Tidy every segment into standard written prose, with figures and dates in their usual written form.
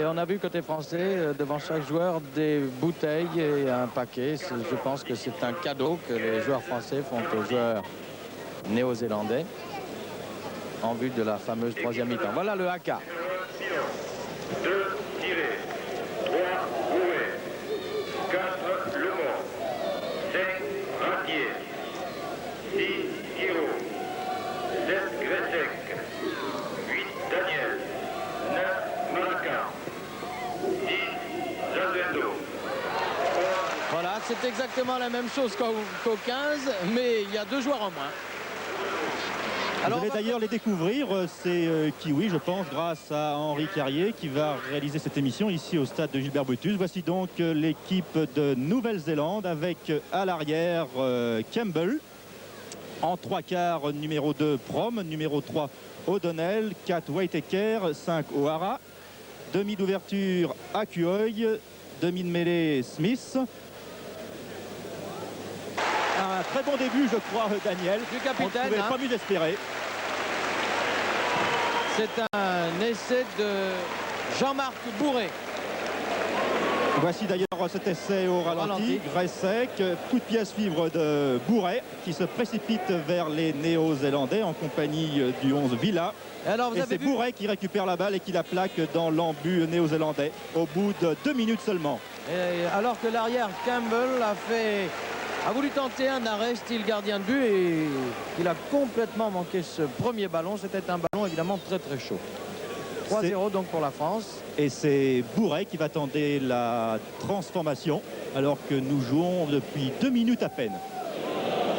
on a vu côté français, devant chaque joueur, des bouteilles et un paquet. Je pense que c'est un cadeau que les joueurs français font aux joueurs néo-zélandais en vue de la fameuse troisième mi-temps. Voilà le haka. 2 tirés, 3 bouées, 4 le mont, 5 ratiers, 6 Giro, 7 Gressec, 8 Daniel, 9 Malacan, 10 Zalduendo. Voilà, c'est exactement la même chose qu'au 15, mais il y a 2 joueurs en moins. Vous allez d'ailleurs les découvrir, c'est Kiwi, je pense, grâce à Henri Carrier qui va réaliser cette émission ici au stade de Gilbert Brutus. Voici donc l'équipe de Nouvelle-Zélande avec à l'arrière Campbell. En 3 quarts, numéro 2 Prom, numéro 3 O'Donnell, 4 Whitaker, 5 O'Hara. Demi d'ouverture Akuoy, demi de mêlée Smith. Un très bon début, je crois, Daniel. Du capitaine. On ne pouvait pas mieux espérer. C'est un essai de Jean-Marc Bourré. Voici d'ailleurs cet essai au ralenti. Gressec, coup de pied à suivre de Bourret qui se précipite vers les Néo-Zélandais en compagnie du 11 Villa. Et c'est Bourret qui récupère la balle et qui la plaque dans l'embut néo-zélandais au bout de 2 minutes seulement. Et alors que l'arrière Campbell a voulu tenter un arrêt style gardien de but et il a complètement manqué ce premier ballon. C'était un ballon évidemment très très chaud. 3-0 donc pour la France. Et c'est Bourret qui va tenter la transformation alors que nous jouons depuis 2 minutes à peine.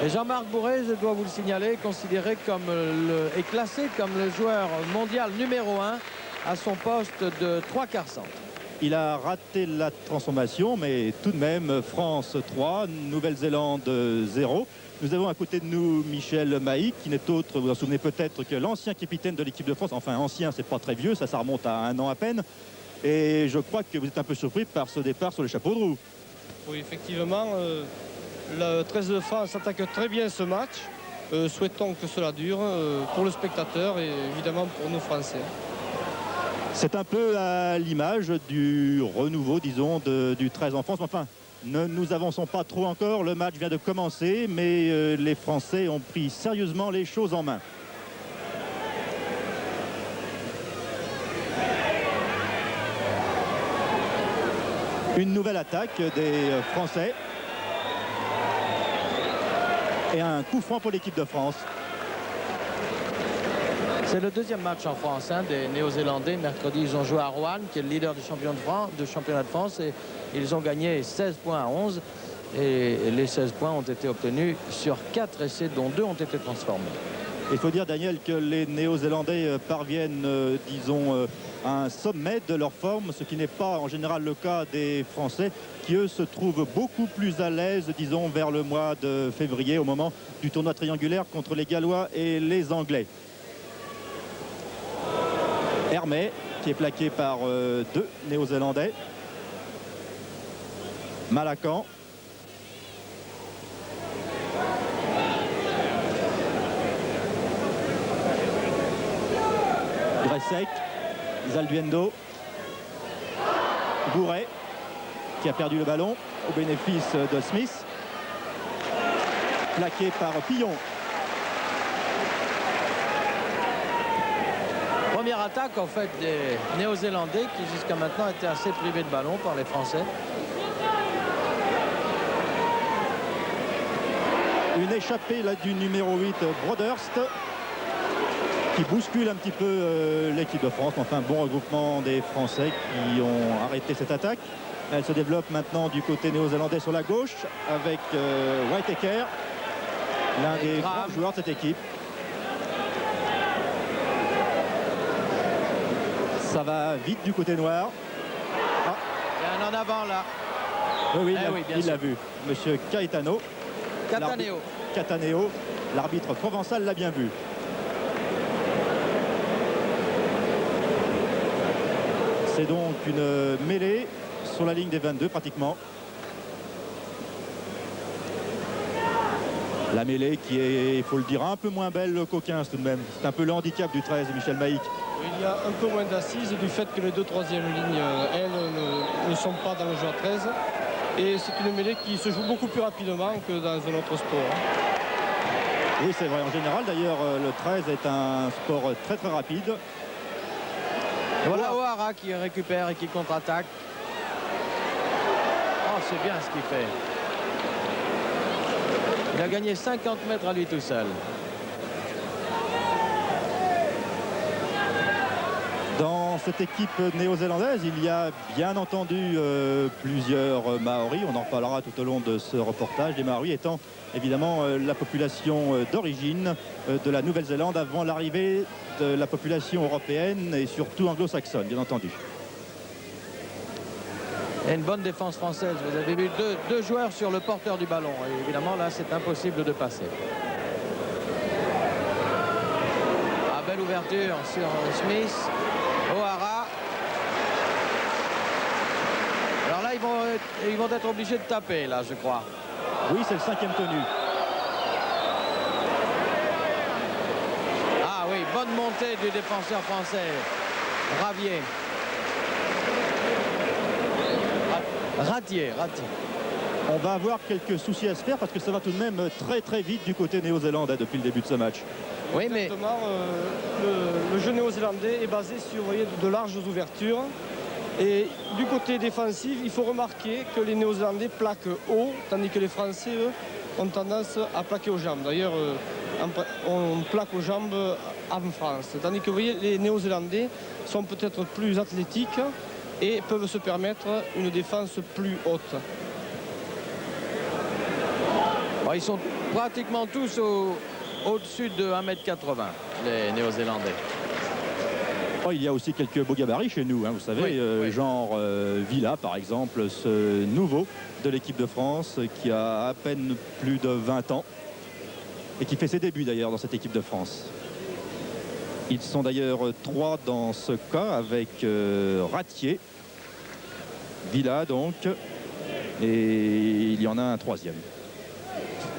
Et Jean-Marc Bourré, je dois vous le signaler, est classé comme le joueur mondial numéro 1 à son poste de 3 quarts centre. Il a raté la transformation, mais tout de même, France 3, Nouvelle-Zélande 0. Nous avons à côté de nous Michel Maïc, qui n'est autre, vous vous en souvenez peut-être, que l'ancien capitaine de l'équipe de France. Enfin, ancien, c'est pas très vieux, ça remonte à 1 an à peine. Et je crois que vous êtes un peu surpris par ce départ sur les chapeaux de roue. Oui, effectivement, le 13 de France attaque très bien ce match. Souhaitons que cela dure pour le spectateur et évidemment pour nous Français. C'est un peu à l'image du renouveau, disons, du 13 en France. Enfin, ne nous avançons pas trop encore. Le match vient de commencer, mais les Français ont pris sérieusement les choses en main. Une nouvelle attaque des Français. Et un coup franc pour l'équipe de France. C'est le deuxième match en France des Néo-Zélandais. Mercredi, ils ont joué à Rouen, qui est le leader du championnat de France. Et ils ont gagné 16 points à 11. Et les 16 points ont été obtenus sur 4 essais, dont 2 ont été transformés. Il faut dire, Daniel, que les Néo-Zélandais parviennent, disons, à un sommet de leur forme, ce qui n'est pas en général le cas des Français, qui eux se trouvent beaucoup plus à l'aise, disons, vers le mois de février, au moment du tournoi triangulaire contre les Gallois et les Anglais. Hermé, qui est plaqué par 2 Néo-Zélandais. Malacan. Gressec. Zalduendo. Bourret, qui a perdu le ballon au bénéfice de Smith. Plaqué par Pillon. Première attaque en fait des Néo-Zélandais qui jusqu'à maintenant étaient assez privés de ballon par les Français. Une échappée là du numéro 8 Broderst qui bouscule un petit peu l'équipe de France. Enfin, bon regroupement des Français qui ont arrêté cette attaque. Elle se développe maintenant du côté néo-zélandais sur la gauche avec Whitaker, l'un des grands joueurs de cette équipe. Ça va vite du côté noir. Ah. Il y a un en avant là. Oui, il l'a vu. Monsieur Caetano. Cataneo. L'arbitre provençal l'a bien vu. C'est donc une mêlée sur la ligne des 22 pratiquement. La mêlée qui est, il faut le dire, un peu moins belle qu'au 15 tout de même. C'est un peu le handicap du 13, Michel Maïc. Il y a un peu moins d'assises du fait que les deux troisièmes lignes, elles, ne sont pas dans le jeu à 13. Et c'est une mêlée qui se joue beaucoup plus rapidement que dans un autre sport. Oui, c'est vrai. En général, d'ailleurs, le 13 est un sport très très rapide. Et voilà O'Hara qui récupère et qui contre-attaque. Oh, c'est bien ce qu'il fait. Il a gagné 50 mètres à lui tout seul. Dans cette équipe néo-zélandaise, il y a bien entendu plusieurs Maoris. On en reparlera tout au long de ce reportage. Les Maoris étant évidemment la population d'origine de la Nouvelle-Zélande avant l'arrivée de la population européenne et surtout anglo-saxonne, bien entendu. Et une bonne défense française. Vous avez vu deux joueurs sur le porteur du ballon. Et évidemment, là, c'est impossible de passer. Ah, belle ouverture sur Smith. O'Hara. Alors là, ils vont être obligés de taper, là, je crois. Oui, c'est le 5e tenu. Ah oui, bonne montée du défenseur français. Ravier. Ratier. On va avoir quelques soucis à se faire parce que ça va tout de même très très vite du côté néo-zélandais depuis le début de ce match. Oui, mais Exactement, le jeu néo-zélandais est basé sur, vous voyez, de larges ouvertures. Et du côté défensif, il faut remarquer que les Néo-Zélandais plaquent haut, tandis que les Français, eux, ont tendance à plaquer aux jambes. D'ailleurs, on plaque aux jambes en France. Tandis que, vous voyez, les Néo-Zélandais sont peut-être plus athlétiques et peuvent se permettre une défense plus haute. bon, ils sont pratiquement tous au-dessus de 1,80 m, les Néo-Zélandais. Oh, il y a aussi quelques beaux gabarits chez nous, hein, vous savez, Oui, oui. genre Villa par exemple, ce nouveau de l'équipe de France qui a à peine plus de 20 ans et qui fait ses débuts d'ailleurs dans cette équipe de France. Ils sont d'ailleurs 3 dans ce cas avec Ratier, Villa donc, et il y en a un 3e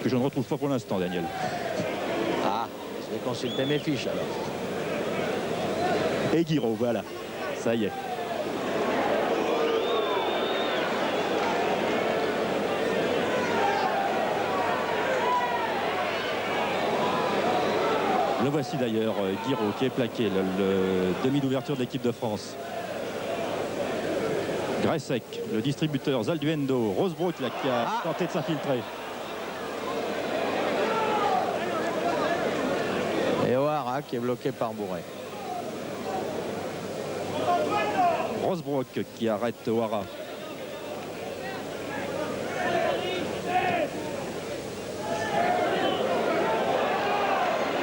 que je ne retrouve pas pour l'instant, Daniel. Ah, je vais consulter mes fiches alors. Et Guiraud, voilà, ça y est. Le voici d'ailleurs, Guiraud, qui est plaqué, le demi d'ouverture de l'équipe de France. Gressek, le distributeur, Zalduendo, Rosebrook là, qui a tenté de s'infiltrer. Et O'Hara qui est bloqué par Bourret. Rosebrook qui arrête O'Hara.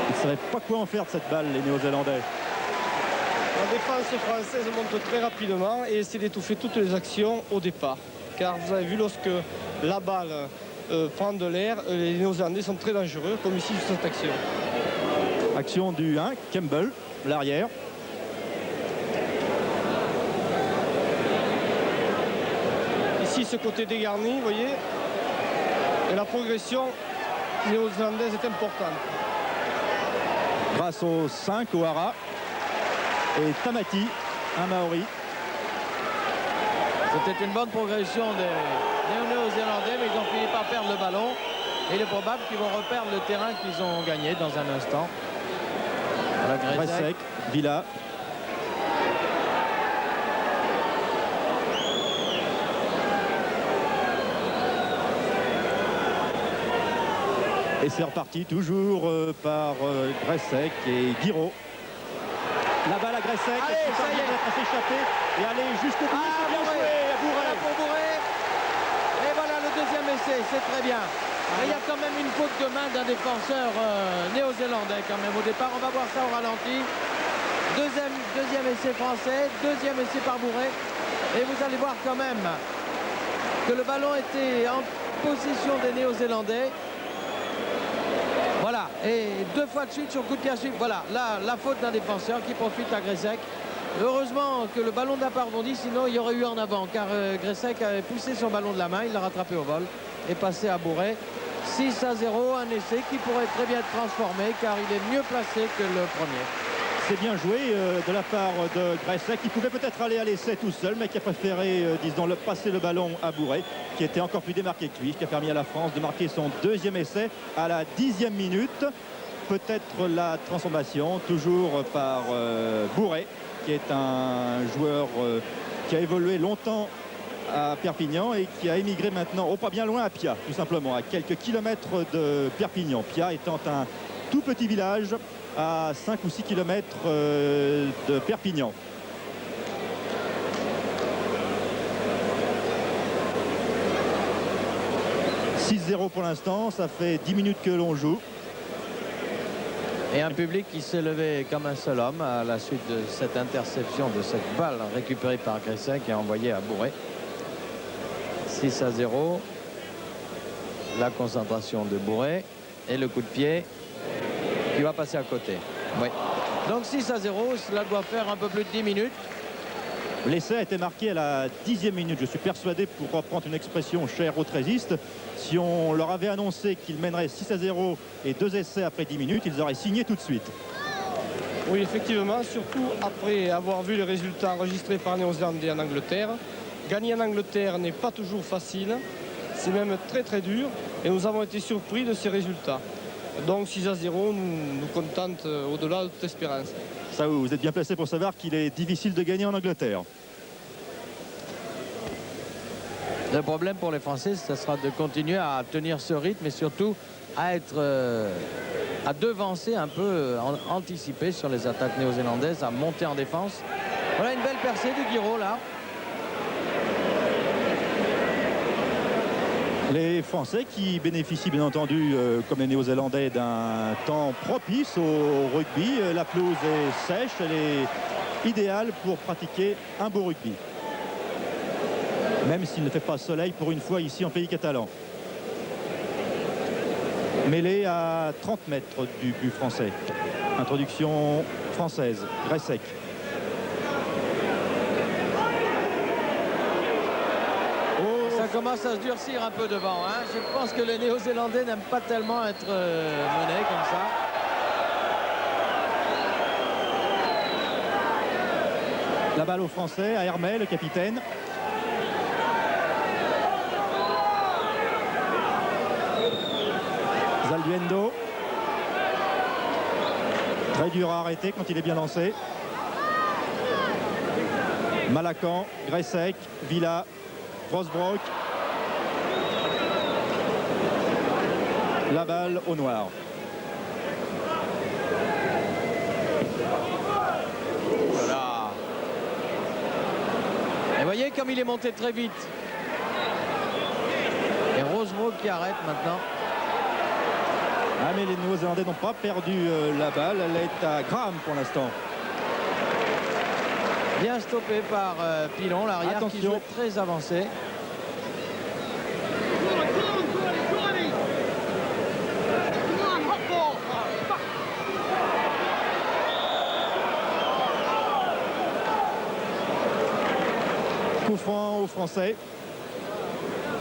Ils ne savaient pas quoi en faire de cette balle, les Néo-Zélandais. La défense française monte très rapidement et essaie d'étouffer toutes les actions au départ. Car vous avez vu, lorsque la balle prend de l'air, les Néo-Zélandais sont très dangereux, comme ici sur cette action. Action du 1, Campbell, l'arrière. Ici, ce côté dégarni, vous voyez, et la progression néo-zélandaise est importante. Grâce aux 5, O'Hara et Tamati, un Maori. C'était une bonne progression des Néo-Zélandais, mais ils ont fini par perdre le ballon. Et il est probable qu'ils vont reperdre le terrain qu'ils ont gagné dans un instant. Voilà, Gressek, Villa. Et c'est reparti toujours par Gressek et Guiraud. La balle à Gressek, Allez, qui ça y est. à s'échapper et aller jusqu'au bout. Ah, Bien Bourret. joué à Bourret. Voilà pour Bourret. Et voilà le deuxième essai, c'est très bien. Mais il y a quand même une faute de main d'un défenseur néo-zélandais quand même au départ. On va voir ça au ralenti. Deuxième essai français, deuxième essai par Bourret. Et vous allez voir quand même que le ballon était en possession des Néo-Zélandais. Voilà, et 2 fois de suite sur coup de pied à suivre. Voilà, là, la faute d'un défenseur qui profite à Gressek. Heureusement que le ballon n'a pas rebondi, sinon il y aurait eu en avant, car Gressek avait poussé son ballon de la main, il l'a rattrapé au vol et passé à Bourret. 6-0, un essai qui pourrait très bien être transformé, car il est mieux placé que le premier. C'est bien joué de la part de Gresset, qui pouvait peut-être aller à l'essai tout seul, mais qui a préféré, disons, passer le ballon à Bourret, qui était encore plus démarqué que lui, qui a permis à la France de marquer son deuxième essai à la 10e minute. Peut-être la transformation, toujours par Bourret, qui est un joueur qui a évolué longtemps à Perpignan et qui a émigré maintenant, pas bien loin, à Pia, tout simplement, à quelques kilomètres de Perpignan. Pia étant un tout petit village à 5 ou 6 kilomètres de Perpignan. « 6-0 pour l'instant, ça fait 10 minutes que l'on joue. Et un public qui s'est levé comme un seul homme à la suite de cette interception, de cette balle récupérée par Gresset qui a envoyé à Bourret. 6-0. La concentration de Bourret et le coup de pied qui va passer à côté. Oui. Donc 6-0, cela doit faire un peu plus de 10 minutes. L'essai a été marqué à la 10e minute. Je suis persuadé, pour reprendre une expression chère aux trésistes, si on leur avait annoncé qu'ils mèneraient 6-0 et 2 essais après 10 minutes, ils auraient signé tout de suite. Oui, effectivement, surtout après avoir vu les résultats enregistrés par les Néo-Zélandais en Angleterre. Gagner en Angleterre n'est pas toujours facile, c'est même très très dur, et nous avons été surpris de ces résultats. Donc 6-0 nous contente au-delà de toute espérance. Ça, vous êtes bien placé pour savoir qu'il est difficile de gagner en Angleterre. Le problème pour les Français, ce sera de continuer à tenir ce rythme et surtout à être à devancer un peu, anticiper sur les attaques néo-zélandaises, à monter en défense. Voilà une belle percée de Guiraud là. Les Français qui bénéficient bien entendu, comme les Néo-Zélandais, d'un temps propice au rugby. La pelouse est sèche, elle est idéale pour pratiquer un beau rugby. Même s'il ne fait pas soleil pour une fois ici en pays catalan. Mêlée à 30 mètres du but français. Introduction française, Gresset. Ça commence à se durcir un peu devant. Hein. Je pense que les Néo-Zélandais n'aiment pas tellement être menés comme ça. La balle aux Français, à Hermel, le capitaine. Zalduendo. Très dur à arrêter quand il est bien lancé. Malacan, Gresset, Villa, Rosbrock. La balle au noir. Voilà. Et voyez comme il est monté très vite. Et Rosebrook qui arrête maintenant. Ah, mais les Néo-Zélandais n'ont pas perdu la balle. Elle est à Graham pour l'instant. Bien stoppé par Pilon, l'arrière qui joue très avancé. Coup franc aux Français.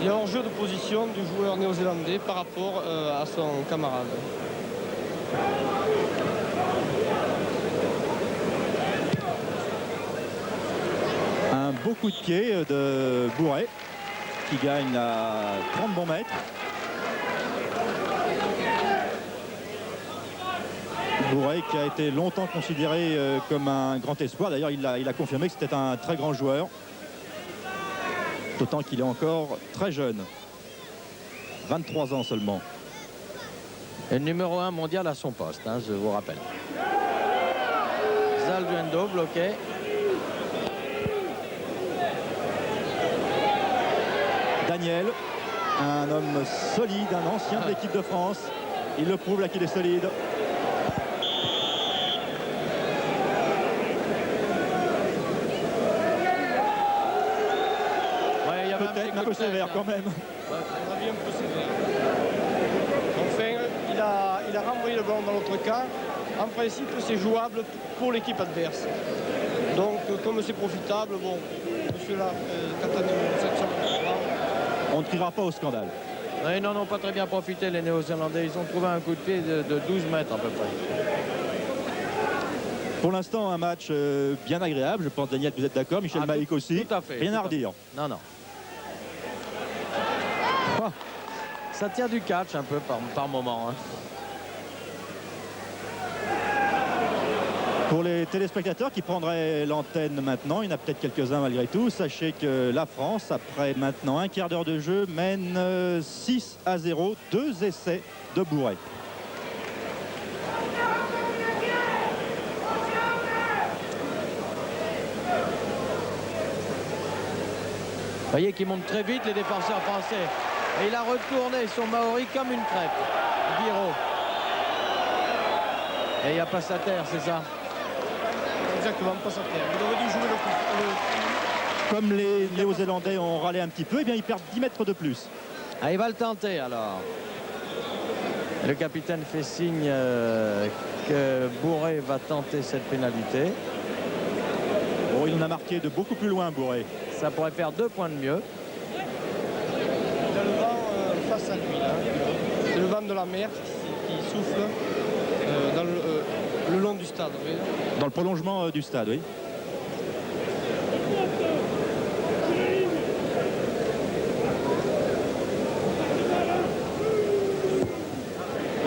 Il y a hors-jeu de position du joueur néo-zélandais par rapport à son camarade. Un beau coup de pied de Bourret qui gagne à 30 bons mètres. Bourret qui a été longtemps considéré comme un grand espoir. D'ailleurs, il a confirmé que c'était un très grand joueur. D'autant qu'il est encore très jeune. 23 ans seulement. Et le numéro 1 mondial à son poste, hein, je vous rappelle. Zalduendo bloqué. Daniel, un homme solide, un ancien de l'équipe de France. Il le prouve là qu'il est solide. Peut-être un peu sévère quand même. Ouais, un avis un peu sévère. Enfin, il a renvoyé le ballon dans l'autre camp. En principe, c'est jouable pour l'équipe adverse. Donc, comme c'est profitable, bon, monsieur là, on ne criera pas au scandale. Oui, non, non, pas très bien profité les Néo-Zélandais. Ils ont trouvé un coup de pied de 12 mètres à peu près. Pour l'instant, un match bien agréable. Je pense, Daniel, que vous êtes d'accord. Michel Maïk aussi. Tout à fait. Rien à redire. Non, non. Oh, ça tient du catch un peu par moment. Hein. Pour les téléspectateurs qui prendraient l'antenne maintenant, il y en a peut-être quelques-uns malgré tout, sachez que la France, après maintenant un quart d'heure de jeu, mène 6-0, 2 essais de Bourret. Vous voyez qu'il monte très vite les défenseurs français. Et il a retourné son Maori comme une crêpe. Guiraud. Et il n'y a pas sa terre, c'est ça? Exactement, pas sa terre. Il aurait dû jouer le... Comme les Néo-Zélandais ont râlé un petit peu, eh bien ils perdent 10 mètres de plus. Ah, il va le tenter alors. Le capitaine fait signe que Bourret va tenter cette pénalité. Bon, il en a marqué de beaucoup plus loin, Bourret. Ça pourrait faire 2 points de mieux. Il a le vent face à lui. C'est le vent de la mer qui souffle dans le long du stade. Oui. Dans le prolongement du stade, oui.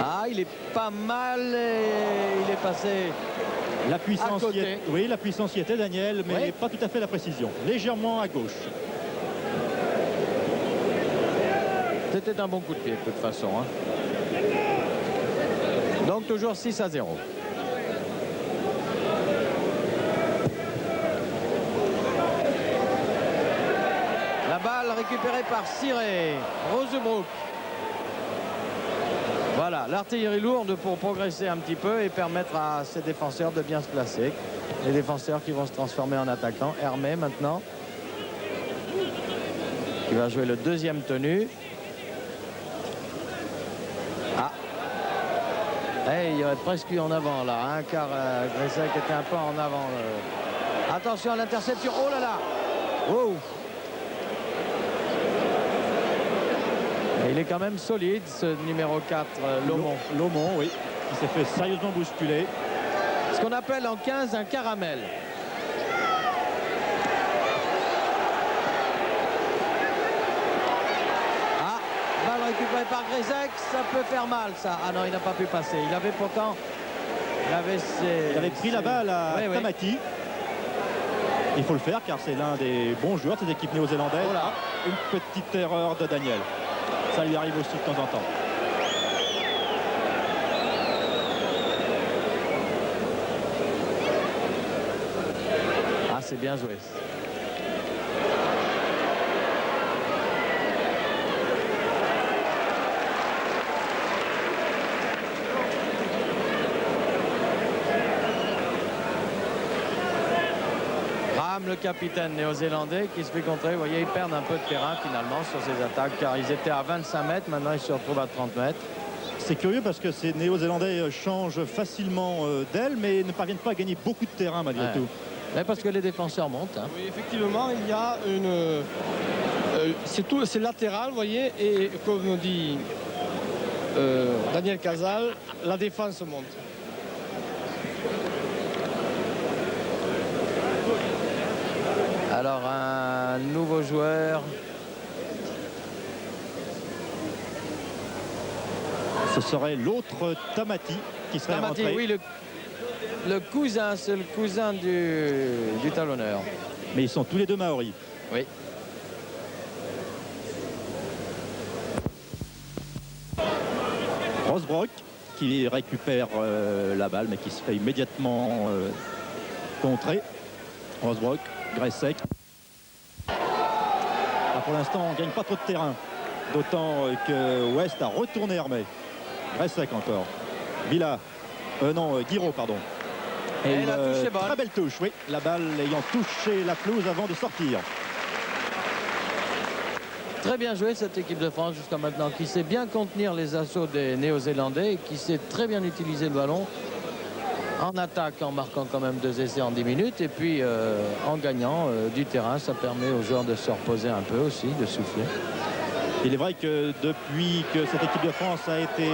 Ah, il est pas mal et il est passé La puissance, à côté. Oui, la puissance y était, Daniel, mais Oui. pas tout à fait la précision. Légèrement à gauche. C'était un bon coup de pied de toute façon. Hein. Donc toujours 6-0. La balle récupérée par Ciré. Rosebrook. Voilà, l'artillerie lourde pour progresser un petit peu et permettre à ses défenseurs de bien se placer. Les défenseurs qui vont se transformer en attaquants. Hermé maintenant. Qui va jouer le deuxième tenu. Ah. Hey, il y aurait presque eu en avant là, hein, car Gressek était un peu en avant. Attention à l'interception. Oh là là. Oh. Et il est quand même solide, ce numéro 4, Lomond. Lomond, oui. Il s'est fait sérieusement bousculer. Ce qu'on appelle en 15 un caramel. Ah, balle récupérée par Gressek, ça peut faire mal ça. Ah non, il n'a pas pu passer. Il avait pourtant... Il avait pris la balle à Oui, oui. Tamati. Il faut le faire car c'est l'un des bons joueurs de cette équipe néo-zélandaise. Oh là. Une petite erreur de Daniel. Ça lui arrive aussi de temps en temps. Ah, c'est bien joué. Ram, le capitaine néo-zélandais, qui se fait contrer. Vous voyez, ils perdent un peu de terrain finalement sur ces attaques, car ils étaient à 25 mètres. Maintenant, ils se retrouvent à 30 mètres. C'est curieux parce que ces Néo-Zélandais changent facilement d'aile, mais ne parviennent pas à gagner beaucoup de terrain malgré Ouais. tout. Mais parce que les défenseurs montent. Hein. Oui, effectivement, il y a une... c'est latéral, vous voyez, et comme dit Daniel Casal, la défense monte. Alors, un nouveau joueur. Ce serait l'autre Tamati qui serait Tamati, rentré. oui, le cousin, c'est le cousin du talonneur. Mais ils sont tous les deux Maoris. Oui. Rosebrook qui récupère la balle mais qui se fait immédiatement contrer. Rosebrook, Gressek. Ah, pour l'instant on ne gagne pas trop de terrain. D'autant que West a retourné Hermé. Gressek encore. Villa. Guiraud, pardon. Et la touche est bonne. Très belle touche, oui. La balle ayant touché la pelouse avant de sortir. Très bien joué cette équipe de France jusqu'à maintenant, qui sait bien contenir les assauts des Néo-Zélandais et qui sait très bien utiliser le ballon en attaque, en marquant quand même 2 essais en 10 minutes. Et puis en gagnant du terrain, ça permet aux joueurs de se reposer un peu aussi, de souffler. Il est vrai que depuis que cette équipe de France a été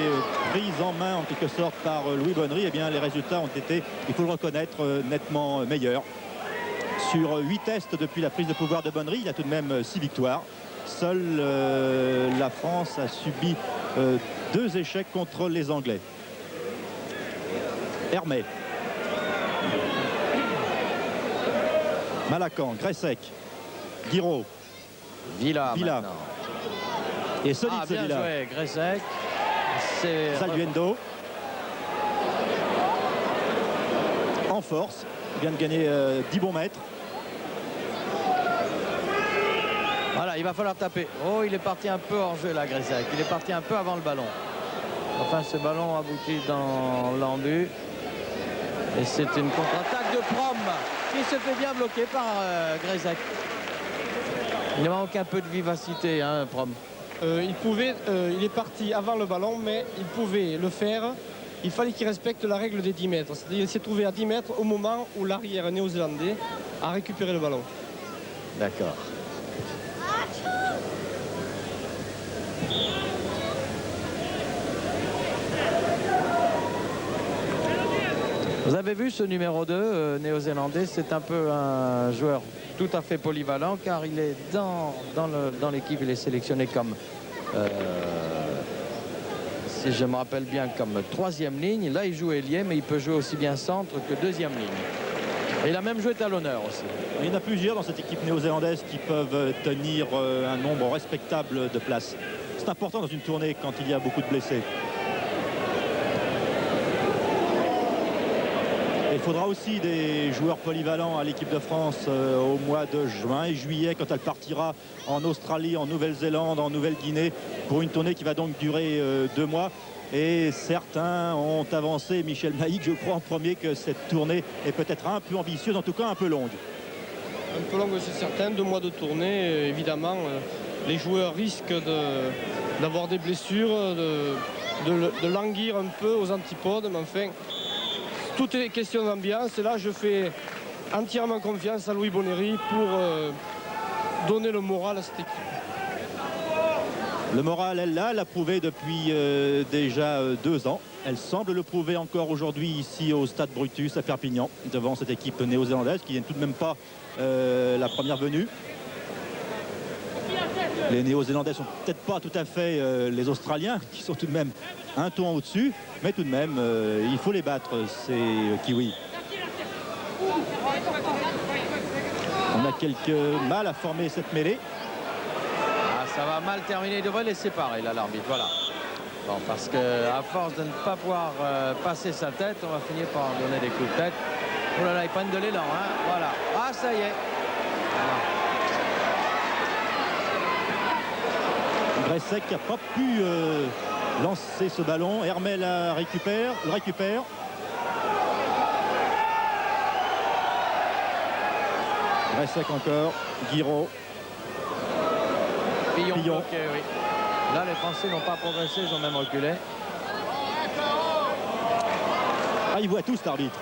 prise en main en quelque sorte par Louis Bonnery, eh bien, les résultats ont été, il faut le reconnaître, nettement meilleurs. Sur 8 tests depuis la prise de pouvoir de Bonnery, il y a tout de même 6 victoires. Seule la France a subi 2 échecs contre les Anglais. Hermé. Malacan, Gressec, Guiraud, Villa. Villa. Maintenant. Et solide Ah, bien celui-là. joué, Gressec. C'est Saluendo. En force. Il vient de gagner 10 bons mètres. Voilà, il va falloir taper. Oh, il est parti un peu hors jeu là, Gressec. Il est parti un peu avant le ballon. Enfin, ce ballon aboutit dans l'embu. Et c'est une contre-attaque de Prom qui se fait bien bloquer par Gressec. Il manque un peu de vivacité, hein, Prom. Il est parti avant le ballon, mais il pouvait le faire. Il fallait qu'il respecte la règle des 10 mètres. C'est-à-dire qu'il s'est trouvé à 10 mètres au moment où l'arrière néo-zélandais a récupéré le ballon. D'accord. Vous avez vu ce numéro 2 néo-zélandais, c'est un peu un joueur tout à fait polyvalent car il est dans l'équipe, il est sélectionné comme, si je me rappelle bien, comme 3e ligne. Là, il joue ailier, mais il peut jouer aussi bien centre que 2e ligne. Et il a même joué talonneur aussi. Il y en a plusieurs dans cette équipe néo-zélandaise qui peuvent tenir un nombre respectable de places. C'est important dans une tournée quand il y a beaucoup de blessés. Il faudra aussi des joueurs polyvalents à l'équipe de France au mois de juin et juillet quand elle partira en Australie, en Nouvelle-Zélande, en Nouvelle-Guinée pour une tournée qui va donc durer 2 mois. Et certains ont avancé, Michel Maïc, je crois en premier, que cette tournée est peut-être un peu ambitieuse, en tout cas un peu longue. Un peu longue, c'est certain. 2 mois de tournée, évidemment. Les joueurs risquent d'avoir des blessures, de languir un peu aux antipodes, mais enfin... Tout est question d'ambiance et là je fais entièrement confiance à Louis Bonnery pour donner le moral à cette équipe. Le moral, elle l'a prouvé depuis déjà 2 ans. Elle semble le prouver encore aujourd'hui ici au stade Brutus à Perpignan devant cette équipe néo-zélandaise qui n'est tout de même pas la première venue. Les Néo-Zélandais sont peut-être pas tout à fait les Australiens qui sont tout de même un ton au-dessus, mais tout de même il faut les battre, ces Kiwis. On a quelques mal à former cette mêlée. Ah, ça va mal terminer, il devrait les séparer là, l'arbitre, voilà. Bon, parce qu'à force de ne pas pouvoir passer sa tête, on va finir par donner des coups de tête. Oh là là, ils prennent de l'élan, hein, voilà. Ah, ça y est. Voilà. Gressec n'a pas pu lancer ce ballon. Hermel le récupère. Gressec encore. Guiraud. Pillon bloqué, oui. Là, les Français n'ont pas progressé, ils ont même reculé. Ah, il voit tout cet arbitre.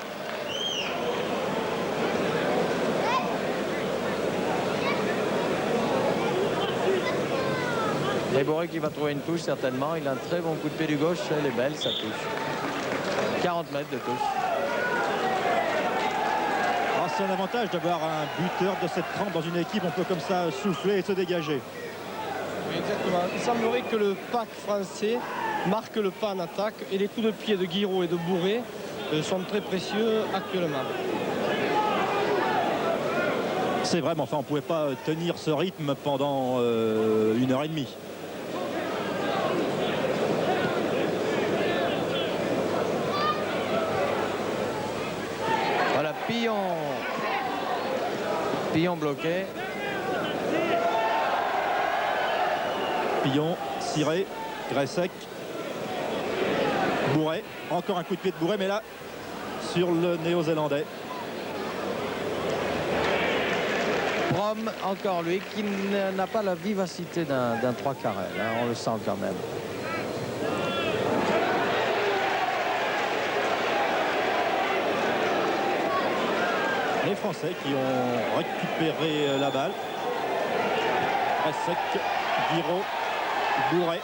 Et Boré qui va trouver une touche certainement. Il a un très bon coup de pied du gauche. Elle est belle, sa touche. 40 mètres de touche. Ah, c'est un avantage d'avoir un buteur de cette trempe dans une équipe. On peut comme ça souffler et se dégager. Oui, exactement. Il semblerait que le pack français marque le pas en attaque. Et les coups de pied de Guiraud et de Bourré sont très précieux actuellement. C'est vrai, mais enfin, on ne pouvait pas tenir ce rythme pendant 1h30. Voilà, Pillon bloqué. Pillon, Ciré, Gressec, Bourré. Encore un coup de pied de Bourré, mais là, sur le Néo-Zélandais. Prom, encore lui, qui n'a pas la vivacité d'un 3 carrés. Hein, on le sent quand même. Les Français qui ont récupéré la balle. Gressec, Guiraud, Bourret,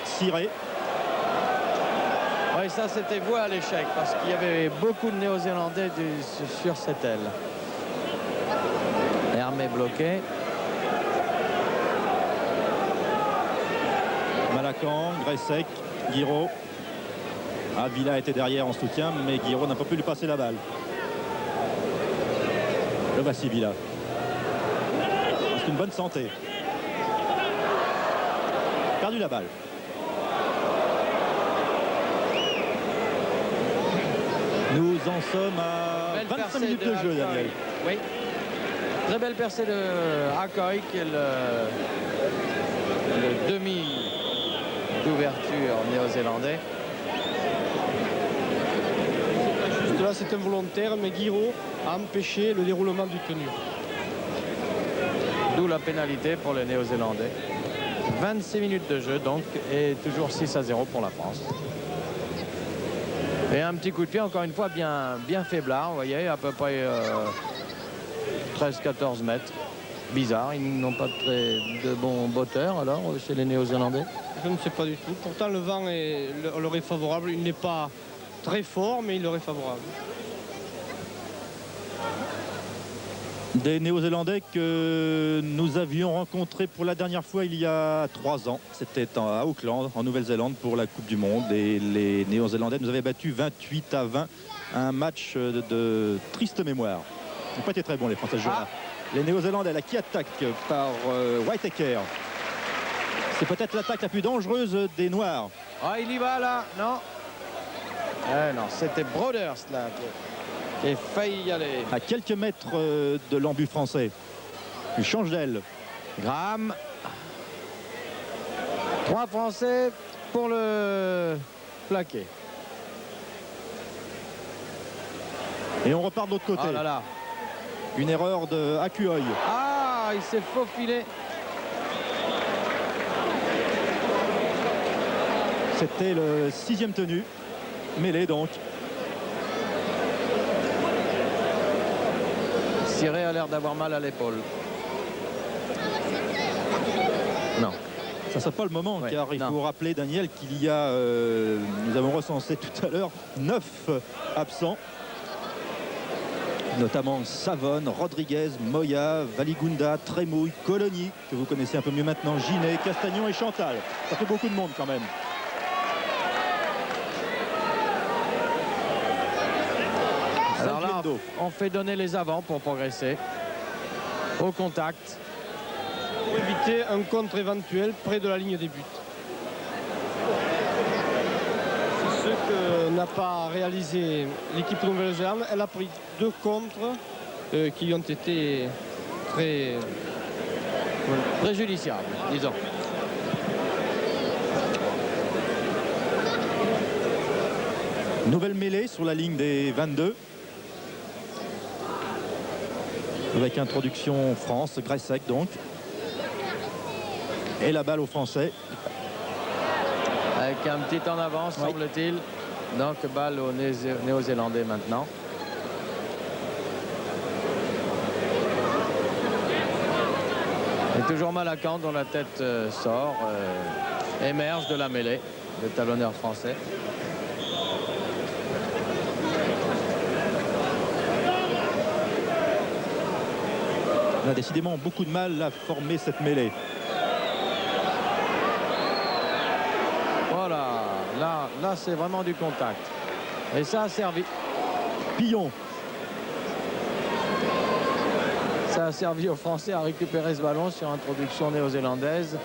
Ciré. Oui, ça c'était voué à l'échec parce qu'il y avait beaucoup de Néo-Zélandais sur cette aile. Hermé bloqué. Malacan, Gressec, Guiraud. Villa était derrière en soutien, mais Guiraud n'a pas pu lui passer la balle. Le voici Villa. C'est une bonne santé. Perdu la balle. Nous en sommes à 25 minutes de jeu, Daniel. Oui. Très belle percée de Akoy qui est le demi d'ouverture néo-zélandais. Juste là, c'est involontaire, mais Guiraud a empêché le déroulement du tenu. D'où la pénalité pour les Néo-Zélandais. 26 minutes de jeu donc, et toujours 6-0 pour la France. Et un petit coup de pied, encore une fois, bien faiblard, vous voyez, à peu près 13-14 mètres. Bizarre, ils n'ont pas de bons botteurs alors chez les Néo-Zélandais. Je ne sais pas du tout. Pourtant, le vent leur est favorable. Il n'est pas très fort, mais il leur est favorable. Des Néo-Zélandais que nous avions rencontrés pour la dernière fois il y a 3 ans. C'était à Auckland, en Nouvelle-Zélande, pour la Coupe du Monde. Et les Néo-Zélandais nous avaient battus 28-20. Un match de triste mémoire. Ils n'ont pas été très bons, les Français. Les Néo-Zélandais là, qui attaquent par Whitaker. C'est peut-être l'attaque la plus dangereuse des Noirs. Ah, il y va là, non. Non, c'était Brothers là qui a failli y aller. À quelques mètres de l'embut français. Il change d'aile. Graham. 3 Français pour le plaquer. Et on repart de l'autre côté. Oh là là. Une erreur de Akuoy. Ah, il s'est faufilé. C'était le 6e tenu. Mêlé donc. Ciré a l'air d'avoir mal à l'épaule. Non. Ça ne sera pas le moment, Ouais, car il non. faut rappeler, Daniel, qu'il y a, nous avons recensé tout à l'heure, 9 absents. Notamment Savone, Rodriguez, Moya, Valigunda, Trémouille, Colony, que vous connaissez un peu mieux maintenant, Ginet, Castagnon et Chantal. Ça fait beaucoup de monde quand même. Alors là, on fait donner les avants pour progresser. Au contact. Pour éviter un contre éventuel près de la ligne des buts. C'est ce que n'a pas réalisé l'équipe de Nouvelle-Zélande. Elle a pris 2 contres qui ont été très Préjudiciable, disons. Nouvelle mêlée sur la ligne des 22. Avec introduction France, Gressec donc. Et la balle aux Français. Avec un petit en avance, Oui. semble-t-il. Donc, balle aux Néo-Zélandais maintenant. Et toujours Malacan dont la tête sort, émerge de la mêlée, le talonneur français. On a décidément beaucoup de mal à former cette mêlée. Voilà, là c'est vraiment du contact. Et ça a servi. Pillon. Ça a servi aux Français à récupérer ce ballon sur introduction néo-zélandaise.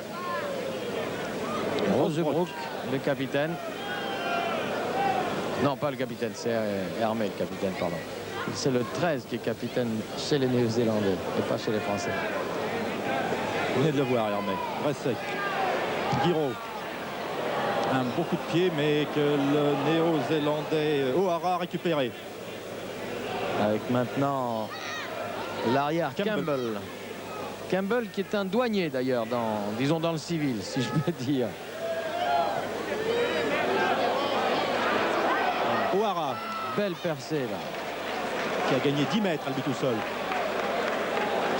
Rosebrook, le capitaine. Non, pas le capitaine, c'est Hermé, le capitaine, pardon. C'est le 13 qui est capitaine chez les Néo-Zélandais et pas chez les Français. Vous venez de le voir, Hermé. Gressec. Guiraud. Un beau coup de pied, mais que le Néo-Zélandais O'Hara a récupéré. Avec maintenant l'arrière Campbell. Campbell qui est un douanier d'ailleurs, disons dans le civil, si je peux dire. O'Hara. Belle percée là. Qui a gagné 10 mètres à lui tout seul.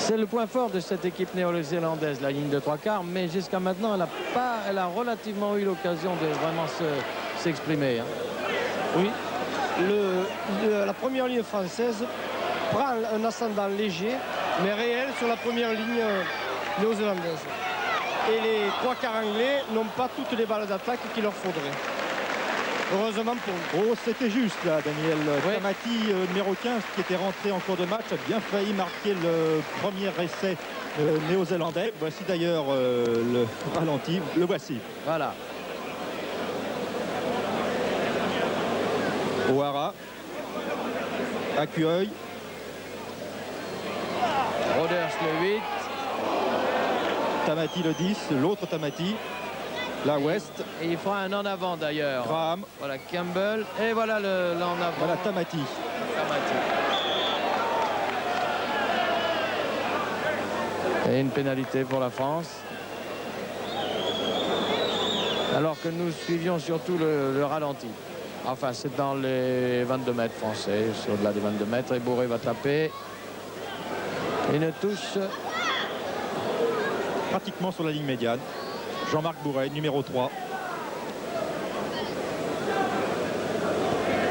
C'est le point fort de cette équipe néo-zélandaise, la ligne de 3/4, mais jusqu'à maintenant, elle a relativement eu l'occasion de vraiment s'exprimer. Oui, la première ligne française prend un ascendant léger, mais réel sur la première ligne néo-zélandaise. Et les 3/4 anglais n'ont pas toutes les balles d'attaque qu'il leur faudrait. Heureusement pour eux. Oh, c'était juste là, Daniel. Oui. Tamati, numéro 15, qui était rentré en cours de match, a bien failli marquer le premier essai néo-zélandais. Voici d'ailleurs le ralenti. Le voici. Voilà. O'Hara. Accueil. Broders le 8. Tamati le 10. L'autre Tamati. La West. Et il fera un en avant d'ailleurs. Graham. Voilà Campbell. Et voilà le en avant. Voilà Tamati. Tamati. Et une pénalité pour la France. Alors que nous suivions surtout le ralenti. Enfin, c'est dans les 22 mètres français, c'est au-delà des 22 mètres. Et Bourré va taper. Une touche. Pratiquement sur la ligne médiane. Jean-Marc Bourret, numéro 3.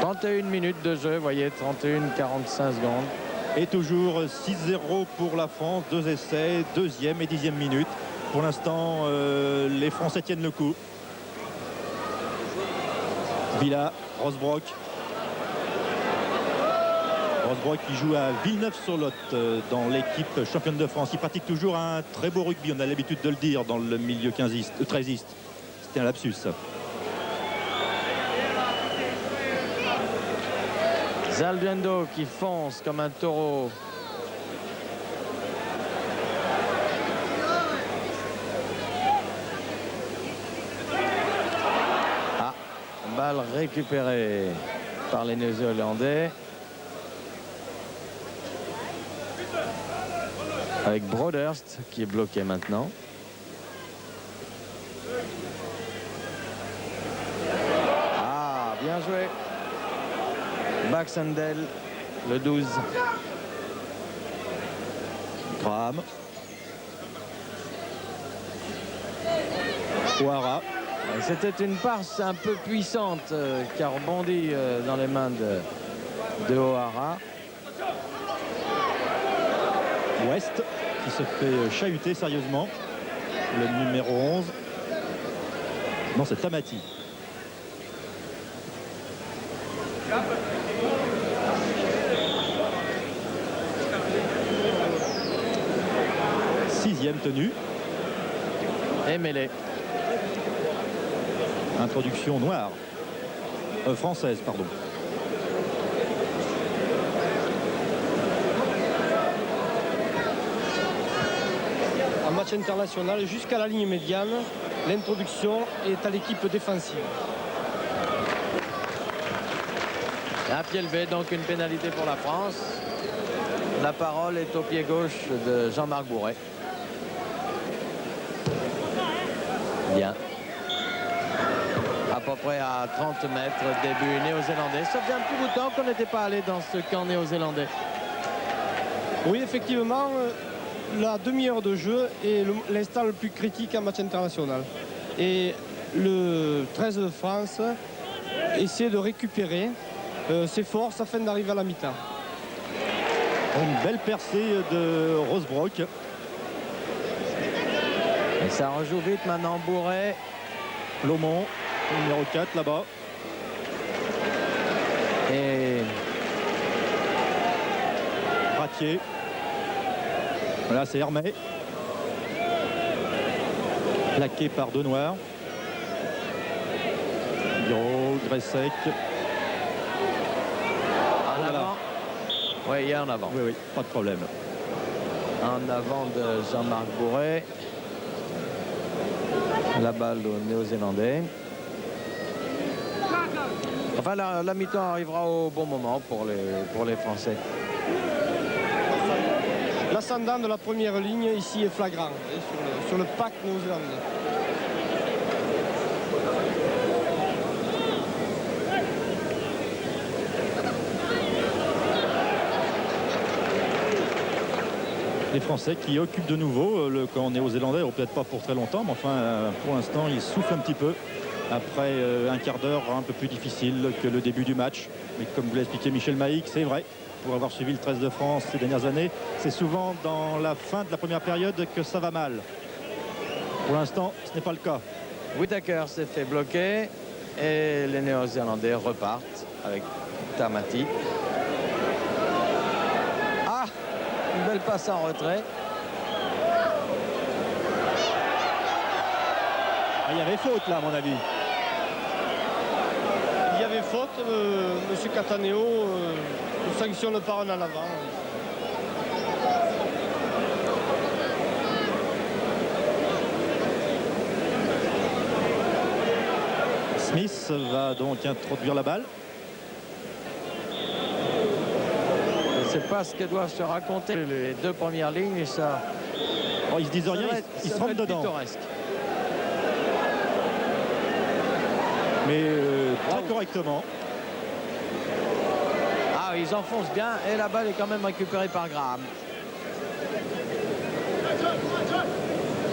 31 minutes de jeu, vous voyez, 31-45 secondes. Et toujours 6-0 pour la France. 2 essais, 2e et 10e minute. Pour l'instant, les Français tiennent le coup. Villa, Rosbrock. Rosbrock qui joue à Villeneuve-sur-Lot dans l'équipe championne de France. Il pratique toujours un très beau rugby, on a l'habitude de le dire dans le milieu 13iste. C'était un lapsus. Zalduendo qui fonce comme un taureau. Ah, balle récupérée par les Néo-Zélandais. Avec Broderst qui est bloqué maintenant. Ah, bien joué. Baxendale, le 12. Graham. O'Hara. C'était une passe un peu puissante qui a rebondi dans les mains de O'Hara. West qui se fait chahuter sérieusement. Le numéro 11. Non, c'est Tamati. Sixième tenue. Et mêlée. Introduction noire. Française, pardon. En match international, jusqu'à la ligne médiane, l'introduction est à l'équipe défensive. Un pied levé, donc une pénalité pour la France. La parole est au pied gauche de Jean-Marc Bourret. Bien. À peu près à 30 mètres, début néo-zélandais. Ça faisait un petit bout de temps qu'on n'était pas allé dans ce camp néo-zélandais. Oui, effectivement, la demi-heure de jeu est l'instant le plus critique en match international. Et le 13 de France essaie de récupérer ses forces afin d'arriver à la mi-temps. Une belle percée de Rosbrock. Et ça rejoue vite maintenant. Bourret. Lomont, numéro 4 là-bas. Et Ratier. Voilà, c'est Hermé. Plaqué par Denoir. Gros, Gressec. en avant. Oui, il y a en avant. Oui, oui, pas de problème. En avant de Jean-Marc Bourret. La balle aux Néo-Zélandais. Enfin, la mi-temps arrivera au bon moment pour les Français. L'ascendant de la première ligne ici est flagrant sur le pack néo-zélandais. Les Français qui occupent de nouveau le camp néo-zélandais, peut-être pas pour très longtemps, mais enfin pour l'instant ils soufflent un petit peu après un quart d'heure un peu plus difficile que le début du match. Mais comme vous l'a expliqué Michel Maïc, c'est vrai, pour avoir suivi le 13 de France ces dernières années, c'est souvent dans la fin de la première période que ça va mal. Pour l'instant, ce n'est pas le cas. Whittaker s'est fait bloquer et les Néo-Zélandais repartent avec Tamati. Ah, une belle passe en retrait. Il y avait faute là à mon avis. Il y avait faute, M. Cataneo sanctionne par un en avant. Smith va donc introduire la balle. Je ne sais pas ce que doivent se raconter les deux premières lignes. Et ça, Oh, ils se disent rien, ils se rentrent dedans. Pittoresque. Mais très correctement. Ah, ils enfoncent bien et la balle est quand même récupérée par Graham.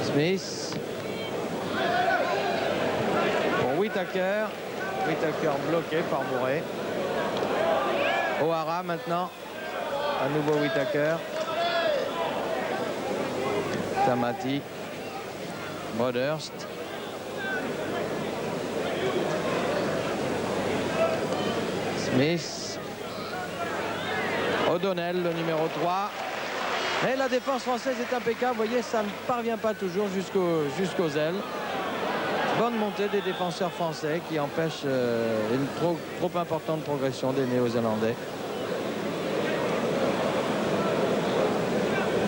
Smith. Pour Whittaker. Whittaker bloqué par Murray. O'Hara maintenant. À nouveau Whittaker. Tamati. Broadhurst. Smith. O'Donnell, le numéro 3. Et la défense française est impeccable. Vous voyez, ça ne parvient pas toujours jusqu'aux ailes. Bonne montée des défenseurs français qui empêchent une trop importante progression des Néo-Zélandais.